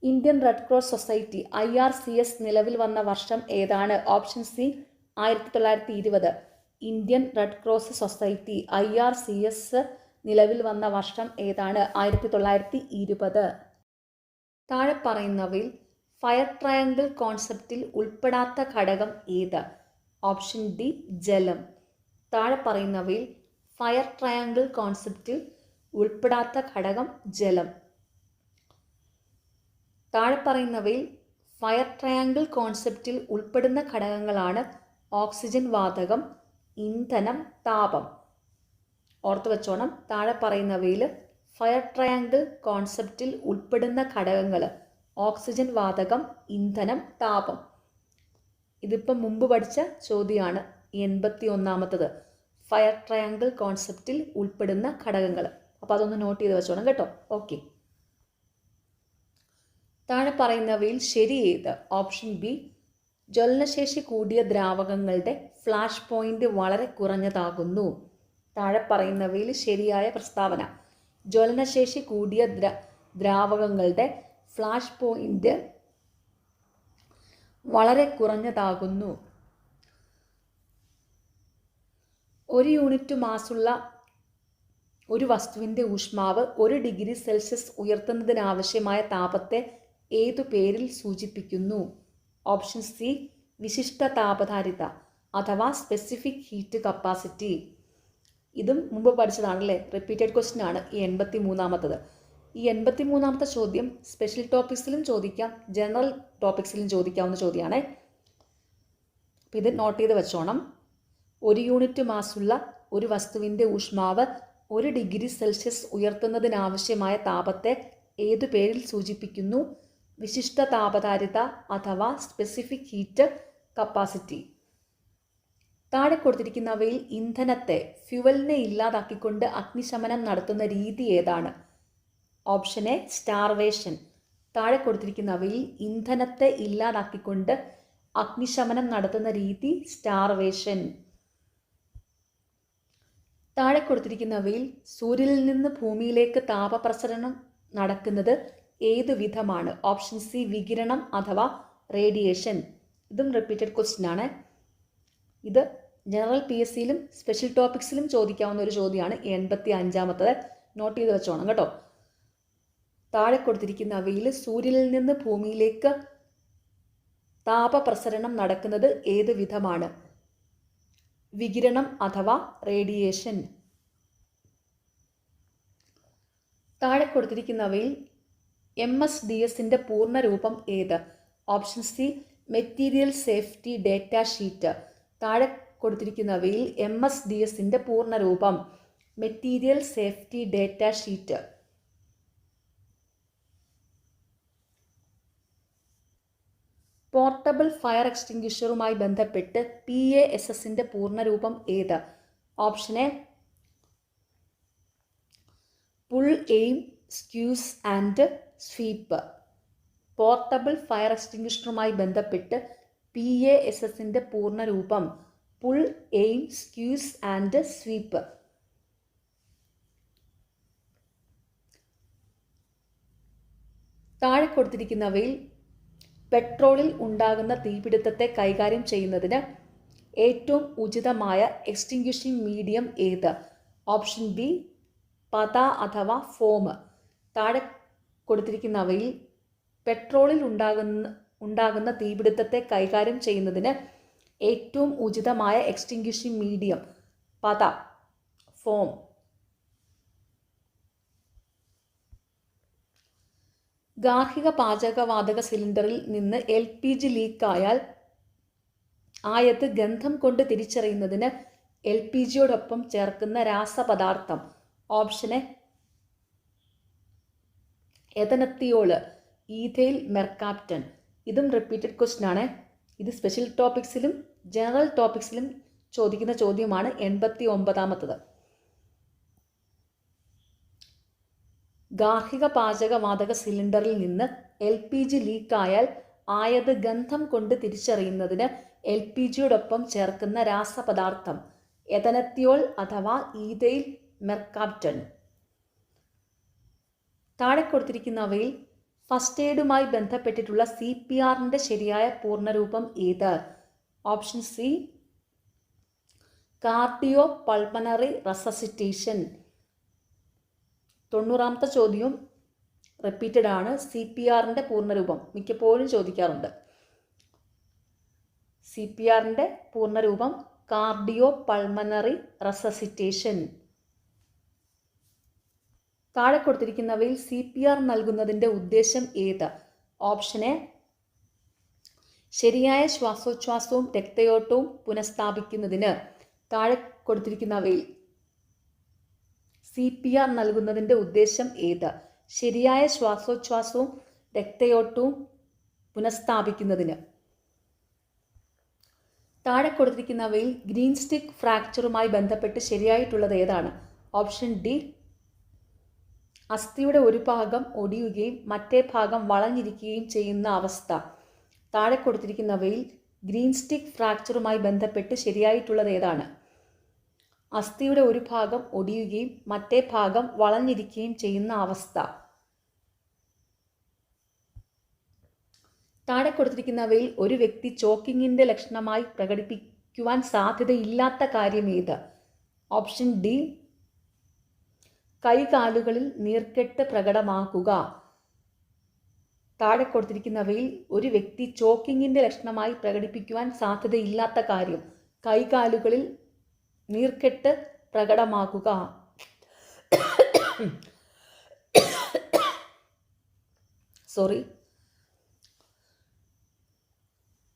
Indian red cross society IRCS നിലവിൽ വന്ന വർഷം ഏതാണ്? Option C 1920. Indian red cross society IRCS നിലവിൽ വന്ന വർഷം ഏതാണ്? 1920. താഴെ പറയുന്നവയിൽ ഫയർ ട്രയാങ്കിൾ കോൺസെപ്റ്റിൽ ഉൾപ്പെടാത്ത ഘടകം ഏത്? ഓപ്ഷൻ ഡി ജലം. താഴെ പറയുന്നവയിൽ ഫയർ ട്രയാങ്കിൾ കോൺസെപ്റ്റിൽ ഉൾപ്പെടാത്ത ഘടകം ജലം. താഴെ പറയുന്നവയിൽ ഫയർ ട്രയാങ്കിൾ കോൺസെപ്റ്റിൽ ഉൾപ്പെടുന്ന ഘടകങ്ങളാണ് ഓക്സിജൻ വാതകം, ഇന്ധനം, താപം. ഓർത്തു വെച്ചോണം, താഴെ പറയുന്നവയിൽ ഫയർ ട്രയാങ്കിൾ കോൺസെപ്റ്റിൽ ഉൾപ്പെടുന്ന ഘടകങ്ങൾ: ഓക്സിജൻ വാതകം, ഇന്ധനം, താപം. ഇതിപ്പം മുമ്പ് പഠിച്ച ചോദ്യമാണ്. 81ാമത്തത് ഫയർ ട്രയാങ്കിൾ കോൺസെപ്റ്റിൽ ഉൾപ്പെടുന്ന ഘടകങ്ങൾ. അപ്പോൾ അതൊന്ന് നോട്ട് ചെയ്ത് വെച്ചോണം കേട്ടോ. ഓക്കെ. താഴെ പറയുന്നവയിൽ ശരി ഏത്? ഓപ്ഷൻ ബി ജ്വലനശേഷി കൂടിയ ദ്രാവകങ്ങളുടെ ഫ്ലാഷ് പോയിന്റ് വളരെ കുറഞ്ഞതാകുന്നു. താഴെ പറയുന്നവയിൽ ശരിയായ പ്രസ്താവന: ജ്വലനശേഷി കൂടിയ ദ്രാവകങ്ങളുടെ ഫ്ലാഷ് പോയിന്റ് വളരെ കുറഞ്ഞതാകുന്നു. 1 യൂണിറ്റ് മാസുള്ള ഒരു വസ്തുവിൻ്റെ ഊഷ്മാവ് 1 ഡിഗ്രി സെൽഷ്യസ് ഉയർത്തുന്നതിനാവശ്യമായ താപത്തെ ഏതു പേരിൽ സൂചിപ്പിക്കുന്നു? ഓപ്ഷൻ സി വിശിഷ്ട താപധാരിത അഥവാ സ്പെസിഫിക് ഹീറ്റ് കപ്പാസിറ്റി. ഇതും മുമ്പ് പഠിച്ചതാണല്ലേ, റിപ്പീറ്റഡ് ക്വസ്റ്റ്യൻ ആണ് ഈ 83ാമത്തത്. ഈ 83ാമത്തെ ചോദ്യം സ്പെഷ്യൽ ടോപ്പിക്സിലും ചോദിക്കാം, ജനറൽ ടോപ്പിക്സിലും ചോദിക്കാവുന്ന ചോദ്യമാണേ. അപ്പം ഇത് നോട്ട് ചെയ്ത് വെച്ചോണം. 1 യൂണിറ്റ് മാസുള്ള ഒരു വസ്തുവിൻ്റെ ഊഷ്മാവ് 1 ഡിഗ്രി സെൽഷ്യസ് ഉയർത്തുന്നതിനാവശ്യമായ താപത്തെ ഏതു പേരിൽ സൂചിപ്പിക്കുന്നു? വിശിഷ്ട താപധാരിത അഥവാ സ്പെസിഫിക് ഹീറ്റ് കപ്പാസിറ്റി. താഴെ കൊടുത്തിരിക്കുന്നവയിൽ ഇന്ധനത്തെ, ഫ്യുവലിനെ ഇല്ലാതാക്കിക്കൊണ്ട് അഗ്നിശമനം നടത്തുന്ന രീതി ഏതാണ്? Option A starvation. താഴെ കൊടുത്തിരിക്കുന്നവയിൽ ഇന്ധനത്തെ ഇല്ലാതാക്കിക്കൊണ്ട് അഗ്നിശമനം നടത്തുന്ന രീതി സ്റ്റാർവേഷൻ. താഴെ കൊടുത്തിരിക്കുന്നവയിൽ സൂര്യനിൽ നിന്ന് ഭൂമിയിലേക്ക് താപപ്രസരണം നടക്കുന്നത് ഏതു വിധമാണ്? ഓപ്ഷൻ സി വികിരണം അഥവാ റേഡിയേഷൻ. ഇതും റിപ്പീറ്റഡ് ക്വസ്റ്റ്യൻ ആണ്. ഇത് ജനറൽ PSC യിലും സ്പെഷ്യൽ ടോപ്പിക്സിലും ചോദിക്കാവുന്ന ഒരു ചോദ്യമാണ്. 85-ാമത്തത് നോട്ട് ചെയ്ത് വെച്ചോണം കേട്ടോ. താഴെ കൊടുത്തിരിക്കുന്നവയിൽ സൂര്യനിൽ നിന്ന് ഭൂമിയിലേക്ക് താപപ്രസരണം നടക്കുന്നത് ഏത് വിധമാണ്? വികിരണം അഥവാ റേഡിയേഷൻ. താഴെ കൊടുത്തിരിക്കുന്നവയിൽ MSDSന്റെ പൂർണ്ണരൂപം ഏത്? Option C material safety data sheet. താഴെ കൊടുത്തിരിക്കുന്നവയിൽ MSDSന്റെ പൂർണ്ണരൂപം material safety data sheet. Portable fire എക്സ്റ്റിങ്ക്വിഷറുമായി ബന്ധപ്പെട്ട് PASSന്റെ പൂർണ്ണരൂപം ഏത്? Option A pull aim squeeze and sweep. Portable fire എക്സ്റ്റിങ്ക്വിഷറുമായി ബന്ധപ്പെട്ട് PASSന്റെ പൂർണ്ണരൂപം pull aim squeeze and sweep. താഴെ കൊടുത്തിരിക്കുന്നവയിൽ പെട്രോളിൽ ഉണ്ടാകുന്ന തീപിടുത്തത്തെ കൈകാര്യം ചെയ്യുന്നതിന് ഏറ്റവും ഉചിതമായ എക്സ്റ്റിങ്ക്വിഷിംഗ് മീഡിയം ഏത്? ഓപ്ഷൻ ബി പത അഥവാ ഫോം. താഴെ കൊടുത്തിരിക്കുന്നവയിൽ പെട്രോളിൽ ഉണ്ടാകുന്ന തീപിടുത്തത്തെ കൈകാര്യം ചെയ്യുന്നതിന് ഏറ്റവും ഉചിതമായ എക്സ്റ്റിങ്ക്വിഷിംഗ് മീഡിയം പത, ഫോം. ഗാർഹിക പാചകവാതക സിലിണ്ടറിൽ നിന്ന് LPG ലീക്കായാൽ ആയത് ഗന്ധം കൊണ്ട് തിരിച്ചറിയുന്നതിന് LPGയോടൊപ്പം ചേർക്കുന്ന രാസപദാർത്ഥം. Option A ethanethiol, ethyl mercaptan. ഇതും റിപ്പീറ്റഡ് ക്വസ്റ്റ്യൻ ആണ്. ഇത് സ്പെഷ്യൽ ടോപ്പിക്സിലും ജനറൽ ടോപ്പിക്സിലും ചോദിക്കുന്ന ചോദ്യമാണ്. 89-ാമത്തത്. ഗാർഹിക പാചകവാതക സിലിണ്ടറിൽ നിന്ന് LPG ലീക്കായാൽ ആയത് ഗന്ധം കൊണ്ട് തിരിച്ചറിയുന്നതിന് LPGയോടൊപ്പം ചേർക്കുന്ന രാസപദാർത്ഥം എഥനത്തിയോൾ അഥവാ ഈഥൈൽ മെർകാപ്റ്റൻ. താഴെ കൊടുത്തിരിക്കുന്നവയിൽ ഫസ്റ്റ് എയ്ഡുമായി ബന്ധപ്പെട്ടിട്ടുള്ള CPRന്റെ ശരിയായ പൂർണ്ണരൂപം ഏത്? Option C cardio pulmonary resuscitation. 90-ാമത്തെ ചോദ്യവും റിപ്പീറ്റഡ് ആണ്. CPRന്റെ പൂർണ്ണരൂപം മിക്കപ്പോഴും ചോദിക്കാറുണ്ട്. CPRന്റെ പൂർണ്ണരൂപം കാർഡിയോ പൾമണറി റെസസിറ്റേഷൻ. താഴെ കൊടുത്തിരിക്കുന്നവയിൽ CPR നൽകുന്നതിൻ്റെ ഉദ്ദേശം ഏത്? ഓപ്ഷൻ എ ശരിയായ ശ്വാസോച്ഛ്വാസവും രക്തയോട്ടവും പുനഃസ്ഥാപിക്കുന്നതിന്. താഴെ കൊടുത്തിരിക്കുന്നവയിൽ CPR നൽകുന്നതിൻ്റെ ഉദ്ദേശം ഏത്? ശരിയായ ശ്വാസോച്ഛ്വാസവും രക്തയോട്ടവും പുനഃസ്ഥാപിക്കുന്നതിന്. താഴെ കൊടുത്തിരിക്കുന്നവയിൽ ഗ്രീൻ സ്റ്റിക്ക് ഫ്രാക്ചറുമായി ബന്ധപ്പെട്ട് ശരിയായിട്ടുള്ളത് ഏതാണ്? ഓപ്ഷൻ ഡി അസ്ഥിയുടെ ഒരു ഭാഗം ഒടിയുകയും മറ്റേ ഭാഗം വളഞ്ഞിരിക്കുകയും ചെയ്യുന്ന അവസ്ഥ. താഴെ കൊടുത്തിരിക്കുന്നവയിൽ ഗ്രീൻ സ്റ്റിക്ക് ഫ്രാക്ചറുമായി ബന്ധപ്പെട്ട് ശരിയായിട്ടുള്ളത് ഏതാണ്? അസ്ഥിയുടെ ഒരു ഭാഗം ഒടിയുകയും മറ്റേ ഭാഗം വളഞ്ഞിരിക്കുകയും ചെയ്യുന്ന അവസ്ഥ. താഴെ കൊടുത്തിരിക്കുന്നവയിൽ ഒരു വ്യക്തി ചോക്കിങ്ങിൻ്റെ ലക്ഷണമായി പ്രകടിപ്പിക്കുവാൻ സാധ്യതയില്ലാത്ത കാര്യം ഏത്? ഓപ്ഷൻ ഡി കൈകാലുകളിൽ നീർക്കെട്ട് പ്രകടമാക്കുക. താഴെ കൊടുത്തിരിക്കുന്നവയിൽ ഒരു വ്യക്തി ചോക്കിങ്ങിൻ്റെ ലക്ഷണമായി പ്രകടിപ്പിക്കുവാൻ സാധ്യതയില്ലാത്ത കാര്യം കൈകാലുകളിൽ നീർക്കെട്ട് പ്രകടമാക്കുക.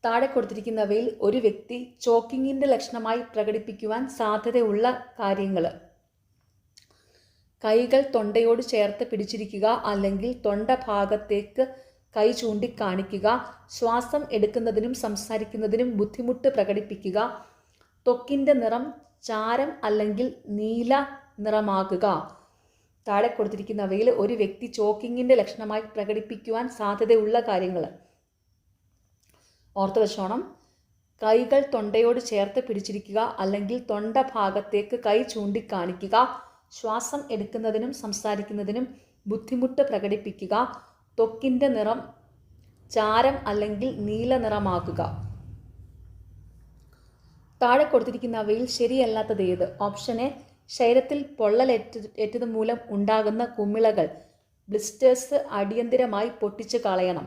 താഴെ കൊടുത്തിരിക്കുന്നവയിൽ ഒരു വ്യക്തി ചോക്കിങ്ങിൻ്റെ ലക്ഷണമായി പ്രകടിപ്പിക്കുവാൻ സാധ്യതയുള്ള കാര്യങ്ങൾ: കൈകൾ തൊണ്ടയോട് ചേർത്ത് പിടിച്ചിരിക്കുക, അല്ലെങ്കിൽ തൊണ്ട ഭാഗത്തേക്ക് കൈ ചൂണ്ടിക്കാണിക്കുക, ശ്വാസം എടുക്കുന്നതിനും സംസാരിക്കുന്നതിനും ബുദ്ധിമുട്ട് പ്രകടിപ്പിക്കുക, ത്വക്കിൻ്റെ നിറം ചാരം അല്ലെങ്കിൽ നീല നിറമാകുക. താഴെ കൊടുത്തിരിക്കുന്നവയിൽ ഒരു വ്യക്തി ചോക്കിങ്ങിൻ്റെ ലക്ഷണമായി പ്രകടിപ്പിക്കുവാൻ സാധ്യതയുള്ള കാര്യങ്ങൾ ഓർത്ത് വെച്ചോണം: കൈകൾ തൊണ്ടയോട് ചേർത്ത് പിടിച്ചിരിക്കുക അല്ലെങ്കിൽ തൊണ്ട ഭാഗത്തേക്ക് കൈ ചൂണ്ടിക്കാണിക്കുക. ശ്വാസം എടുക്കുന്നതിനും സംസാരിക്കുന്നതിനും ബുദ്ധിമുട്ട് പ്രകടിപ്പിക്കുക. ത്വക്കിൻ്റെ നിറം ചാരം അല്ലെങ്കിൽ നീല നിറമാക്കുക. താഴെ കൊടുത്തിരിക്കുന്നവയിൽ ശരിയല്ലാത്തത് ഏത്? ഓപ്ഷൻ എ, ശരീരത്തിൽ പൊള്ളലേറ്റത് മൂലം ഉണ്ടാകുന്ന കുമിളകൾ ബ്ലിസ്റ്റേഴ്സ് അടിയന്തിരമായി പൊട്ടിച്ച് കളയണം.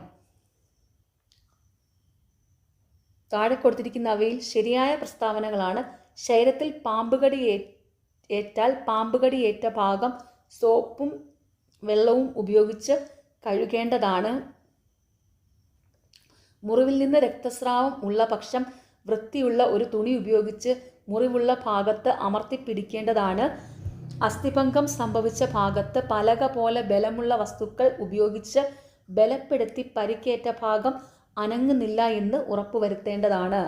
താഴെ കൊടുത്തിരിക്കുന്നവയിൽ ശരിയായ പ്രസ്താവനകളാണ്. ശരീരത്തിൽ പാമ്പുകടി ഏറ്റാൽ പാമ്പുകടിയേറ്റ ഭാഗം സോപ്പും വെള്ളവും ഉപയോഗിച്ച് കഴുകേണ്ടതാണ്. മുറിവിൽ നിന്ന് രക്തസ്രാവം ഉള്ള പക്ഷം വൃത്തിയുള്ള ഒരു തുണി ഉപയോഗിച്ച് മുറിവുള്ള ഭാഗത്ത് അമർത്തിപ്പിടിക്കേണ്ടതാണ്. അസ്ഥിഭംഗം സംഭവിച്ച ഭാഗത്ത് പലക പോലെ ബലമുള്ള വസ്തുക്കൾ ഉപയോഗിച്ച് ബലപ്പെടുത്തി പരിക്കേറ്റ ഭാഗം അനങ്ങുന്നില്ല എന്ന് ഉറപ്പുവരുത്തേണ്ടതാണ്.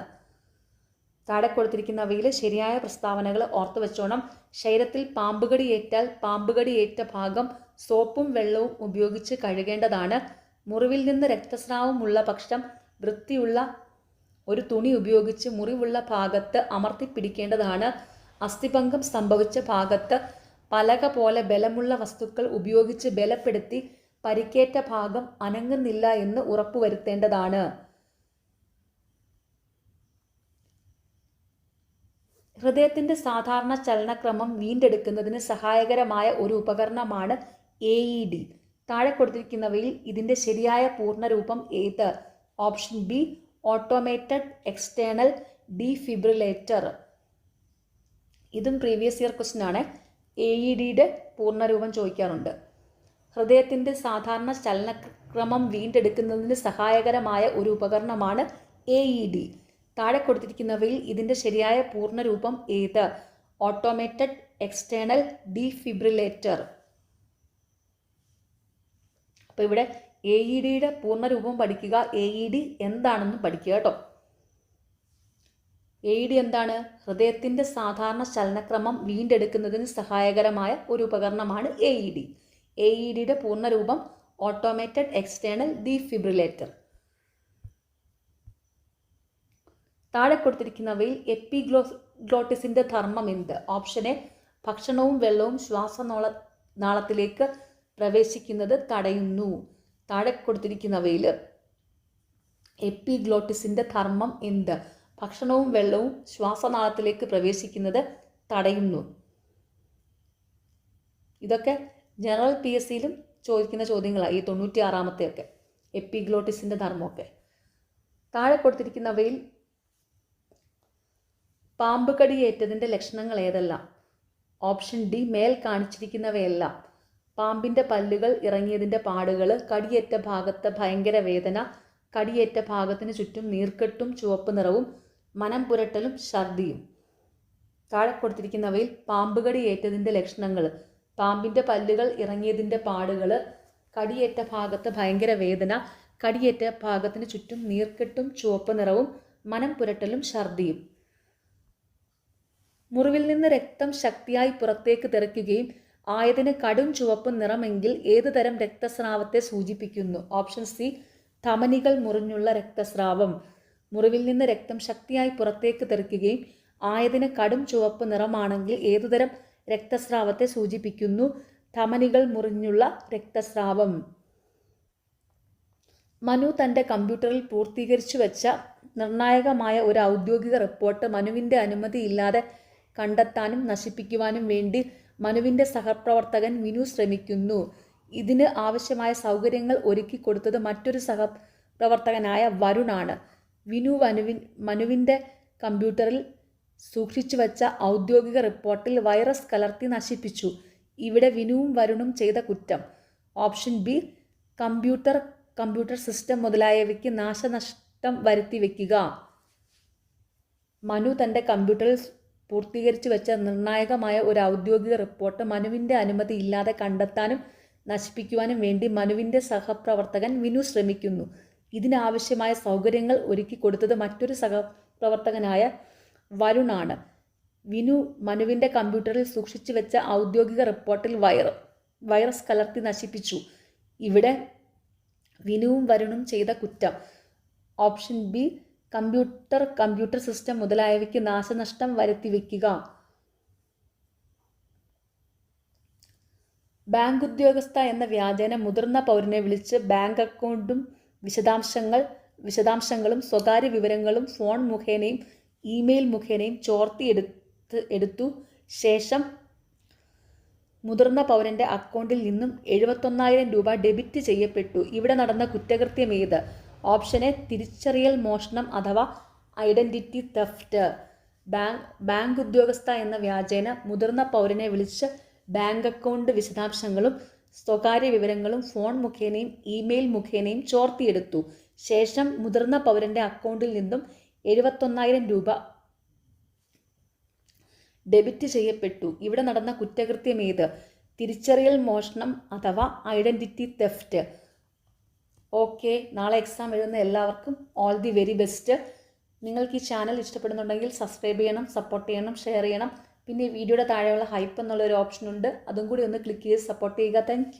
താഴെ കൊടുത്തിരിക്കുന്നവയിൽ ശരിയായ പ്രസ്താവനകൾ ഓർത്തു വെച്ചോണം. ശരീരത്തിൽ പാമ്പുകടിയേറ്റാൽ പാമ്പുകടിയേറ്റ ഭാഗം സോപ്പും വെള്ളവും ഉപയോഗിച്ച് കഴുകേണ്ടതാണ്. മുറിവിൽ നിന്ന് രക്തസ്രാവമുള്ള പക്ഷം വൃത്തിയുള്ള ഒരു തുണി ഉപയോഗിച്ച് മുറിവുള്ള ഭാഗത്ത് അമർത്തിപ്പിടിക്കേണ്ടതാണ്. അസ്ഥിഭംഗം സംഭവിച്ച ഭാഗത്ത് പലക പോലെ ബലമുള്ള വസ്തുക്കൾ ഉപയോഗിച്ച് ബലപ്പെടുത്തി പരിക്കേറ്റ ഭാഗം അനങ്ങുന്നില്ല എന്ന് ഉറപ്പുവരുത്തേണ്ടതാണ്. ഹൃദയത്തിൻ്റെ സാധാരണ ചലനക്രമം വീണ്ടെടുക്കുന്നതിന് സഹായകരമായ ഒരു ഉപകരണമാണ് AED. താഴെ കൊടുത്തിരിക്കുന്നവയിൽ ഇതിൻ്റെ ശരിയായ പൂർണ്ണരൂപം ഏത്? Option B, automated external defibrillator. ഇതും പ്രീവിയസ് ഇയർ ക്വസ്റ്റ്യൻ ആണ്. AEDയുടെ പൂർണ്ണരൂപം ചോദിക്കാറുണ്ട്. ഹൃദയത്തിൻ്റെ സാധാരണ ചലനക്രമം വീണ്ടെടുക്കുന്നതിന് സഹായകരമായ ഒരു ഉപകരണമാണ് AED. താഴെ കൊടുത്തിരിക്കുന്നവയിൽ ഇതിൻ്റെ ശരിയായ പൂർണ്ണരൂപം ഏത്? Automated external defibrillator. അപ്പോൾ ഇവിടെ AEDയുടെ പൂർണ്ണരൂപം പഠിക്കുക. AED എന്താണെന്ന് പഠിക്കുക കേട്ടോ. AED എന്താണ്? ഹൃദയത്തിൻ്റെ സാധാരണ ചലനക്രമം വീണ്ടെടുക്കുന്നതിന് സഹായകരമായ ഒരു ഉപകരണമാണ് AED. AEDയുടെ പൂർണ്ണരൂപം ഓട്ടോമേറ്റഡ് എക്സ്റ്റേണൽ ഡീഫിബ്രിലേറ്റർ. താഴെ കൊടുത്തിരിക്കുന്നവയിൽ എപ്പിഗ്ലോട്ടിസിൻ്റെ ധർമ്മം എന്ത്? ഓപ്ഷൻ എ, ഭക്ഷണവും വെള്ളവും ശ്വാസനാളത്തിലേക്ക് പ്രവേശിക്കുന്നത് തടയുന്നു. താഴെ കൊടുത്തിരിക്കുന്നവയിൽ എപ്പിഗ്ലോട്ടിസിൻ്റെ ധർമ്മം എന്ത്? ഭക്ഷണവും വെള്ളവും ശ്വാസനാളത്തിലേക്ക് പ്രവേശിക്കുന്നത് തടയുന്നു. ഇതൊക്കെ ജനറൽ PSCയിലും ചോദിക്കുന്ന ചോദ്യങ്ങളാണ്. ഈ 96-ാമത്തെയൊക്കെ എപ്പിഗ്ലോട്ടിസിൻ്റെ ധർമ്മമൊക്കെ. താഴെ കൊടുത്തിരിക്കുന്നവയിൽ പാമ്പ് കടിയേറ്റതിൻ്റെ ലക്ഷണങ്ങൾ ഏതെല്ലാം? ഓപ്ഷൻ ഡി, മേൽ കാണിച്ചിരിക്കുന്നവയെല്ലാം. പാമ്പിൻ്റെ പല്ലുകൾ ഇറങ്ങിയതിൻ്റെ പാടുകൾ, കടിയേറ്റ ഭാഗത്ത് ഭയങ്കര വേദന, കടിയേറ്റ ഭാഗത്തിന് ചുറ്റും നീർക്കെട്ടും ചുവപ്പ് നിറവും, മനം പുരട്ടലും ഛർദിയും. താഴെ കൊടുത്തിരിക്കുന്നവയിൽ പാമ്പ് കടിയേറ്റതിൻ്റെ ലക്ഷണങ്ങൾ: പാമ്പിൻ്റെ പല്ലുകൾ ഇറങ്ങിയതിൻ്റെ പാടുകൾ, കടിയേറ്റ ഭാഗത്ത് ഭയങ്കര വേദന, കടിയേറ്റ ഭാഗത്തിന് ചുറ്റും നീർക്കെട്ടും ചുവപ്പ് നിറവും, മനം പുരട്ടലും ഛർദിയും. മുറിവിൽ നിന്ന് രക്തം ശക്തിയായി പുറത്തേക്ക് തെറിക്കുകയും ആയതിന് കടും ചുവപ്പ് നിറമെങ്കിൽ ഏതു തരം രക്തസ്രാവത്തെ സൂചിപ്പിക്കുന്നു? ഓപ്ഷൻ സി, ധമനികൾ മുറിഞ്ഞുള്ള രക്തസ്രാവം. മുറിവിൽ നിന്ന് രക്തം ശക്തിയായി പുറത്തേക്ക് തെറിക്കുകയും ആയതിന് കടും ചുവപ്പ് നിറമാണെങ്കിൽ ഏതുതരം രക്തസ്രാവത്തെ സൂചിപ്പിക്കുന്നു? ധമനികൾ മുറിഞ്ഞുള്ള രക്തസ്രാവം. മനു തൻ്റെ കമ്പ്യൂട്ടറിൽ പൂർത്തീകരിച്ചു വെച്ച നിർണായകമായ ഒരു ഔദ്യോഗിക റിപ്പോർട്ട് മനുവിൻ്റെ അനുമതിയില്ലാതെ കണ്ടെത്താനും നശിപ്പിക്കുവാനും വേണ്ടി മനുവിൻ്റെ സഹപ്രവർത്തകൻ വിനു ശ്രമിക്കുന്നു. ഇതിന് ആവശ്യമായ സൗകര്യങ്ങൾ ഒരുക്കി കൊടുത്തത് മറ്റൊരു സഹപ്രവർത്തകനായ വരുണാണ്. വിനു മനുവിൻ്റെ കമ്പ്യൂട്ടറിൽ സൂക്ഷിച്ചു വച്ച ഔദ്യോഗിക റിപ്പോർട്ടിൽ വൈറസ് കലർത്തി നശിപ്പിച്ചു. ഇവിടെ വിനുവും വരുണും ചെയ്ത കുറ്റം: ഓപ്ഷൻ ബി, കമ്പ്യൂട്ടർ സിസ്റ്റം മുതലായവയ്ക്ക് നാശനഷ്ടം വരുത്തി വയ്ക്കുക. മനു തൻ്റെ കമ്പ്യൂട്ടറിൽ പൂർത്തീകരിച്ചു വെച്ച നിർണായകമായ ഒരു ഔദ്യോഗിക റിപ്പോർട്ട് മനുവിൻ്റെ അനുമതി ഇല്ലാതെ കണ്ടെത്താനും നശിപ്പിക്കുവാനും വേണ്ടി മനുവിൻ്റെ സഹപ്രവർത്തകൻ വിനു ശ്രമിക്കുന്നു. ഇതിനാവശ്യമായ സൗകര്യങ്ങൾ ഒരുക്കി കൊടുത്തത് മറ്റൊരു സഹപ്രവർത്തകനായ വരുണാണ്. വിനു മനുവിൻ്റെ കമ്പ്യൂട്ടറിൽ സൂക്ഷിച്ചു വെച്ച ഔദ്യോഗിക റിപ്പോർട്ടിൽ വൈറസ് കലർത്തി നശിപ്പിച്ചു. ഇവിടെ വിനുവും വരുണും ചെയ്ത കുറ്റം: ഓപ്ഷൻ ബി, കമ്പ്യൂട്ടർ സിസ്റ്റം മുതലായവയ്ക്ക് നാശനഷ്ടം വരുത്തിവെക്കുക. ബാങ്ക് ഉദ്യോഗസ്ഥ എന്ന വ്യാജേന മുതിർന്ന പൗരനെ വിളിച്ച് ബാങ്ക് അക്കൗണ്ടും വിശദാംശങ്ങളും സ്വകാര്യ വിവരങ്ങളും ഫോൺ മുഖേനയും ഇമെയിൽ മുഖേനയും ചോർത്തിയെടുത്തു ശേഷം മുതിർന്ന പൗരന്റെ അക്കൗണ്ടിൽ നിന്നും 71,000 രൂപ ഡെബിറ്റ് ചെയ്യപ്പെട്ടു. ഇവിടെ നടന്ന കുറ്റകൃത്യം ഏത്? ഓപ്ഷൻ എ തിരിച്ചറിയൽ മോഷണം അഥവാ ഐഡന്റിറ്റി തെഫ്റ്റ്. ബാങ്ക് ഉദ്യോഗസ്ഥ എന്ന വ്യാജേന മുതിർന്ന പൗരനെ വിളിച്ച് ബാങ്ക് അക്കൗണ്ട് വിശദാംശങ്ങളും സ്വകാര്യ വിവരങ്ങളും ഫോൺ മുഖേനയും ഇമെയിൽ മുഖേനയും ചോർത്തിയെടുത്തു ശേഷം മുതിർന്ന പൗരന്റെ അക്കൗണ്ടിൽ നിന്നും 71,000 രൂപ ഡെബിറ്റ് ചെയ്യപ്പെട്ടു. ഇവിടെ നടന്ന കുറ്റകൃത്യം ഏത്? തിരിച്ചറിയൽ മോഷണം അഥവാ ഐഡന്റിറ്റി തെഫ്റ്റ്. ഓക്കെ, നാളെ എക്സാം എഴുതുന്ന എല്ലാവർക്കും ഓൾ ദി വെരി ബെസ്റ്റ്. നിങ്ങൾക്ക് ഈ ചാനൽ ഇഷ്ടപ്പെടുന്നുണ്ടെങ്കിൽ സബ്സ്ക്രൈബ് ചെയ്യണം, സപ്പോർട്ട് ചെയ്യണം, ഷെയർ ചെയ്യണം. പിന്നെ ഈ വീഡിയോയുടെ താഴെയുള്ള ഹൈപ്പ് എന്നുള്ളൊരു ഓപ്ഷൻ ഉണ്ട്, അതും കൂടി ഒന്ന് ക്ലിക്ക് ചെയ്ത് സപ്പോർട്ട് ചെയ്യുക. താങ്ക്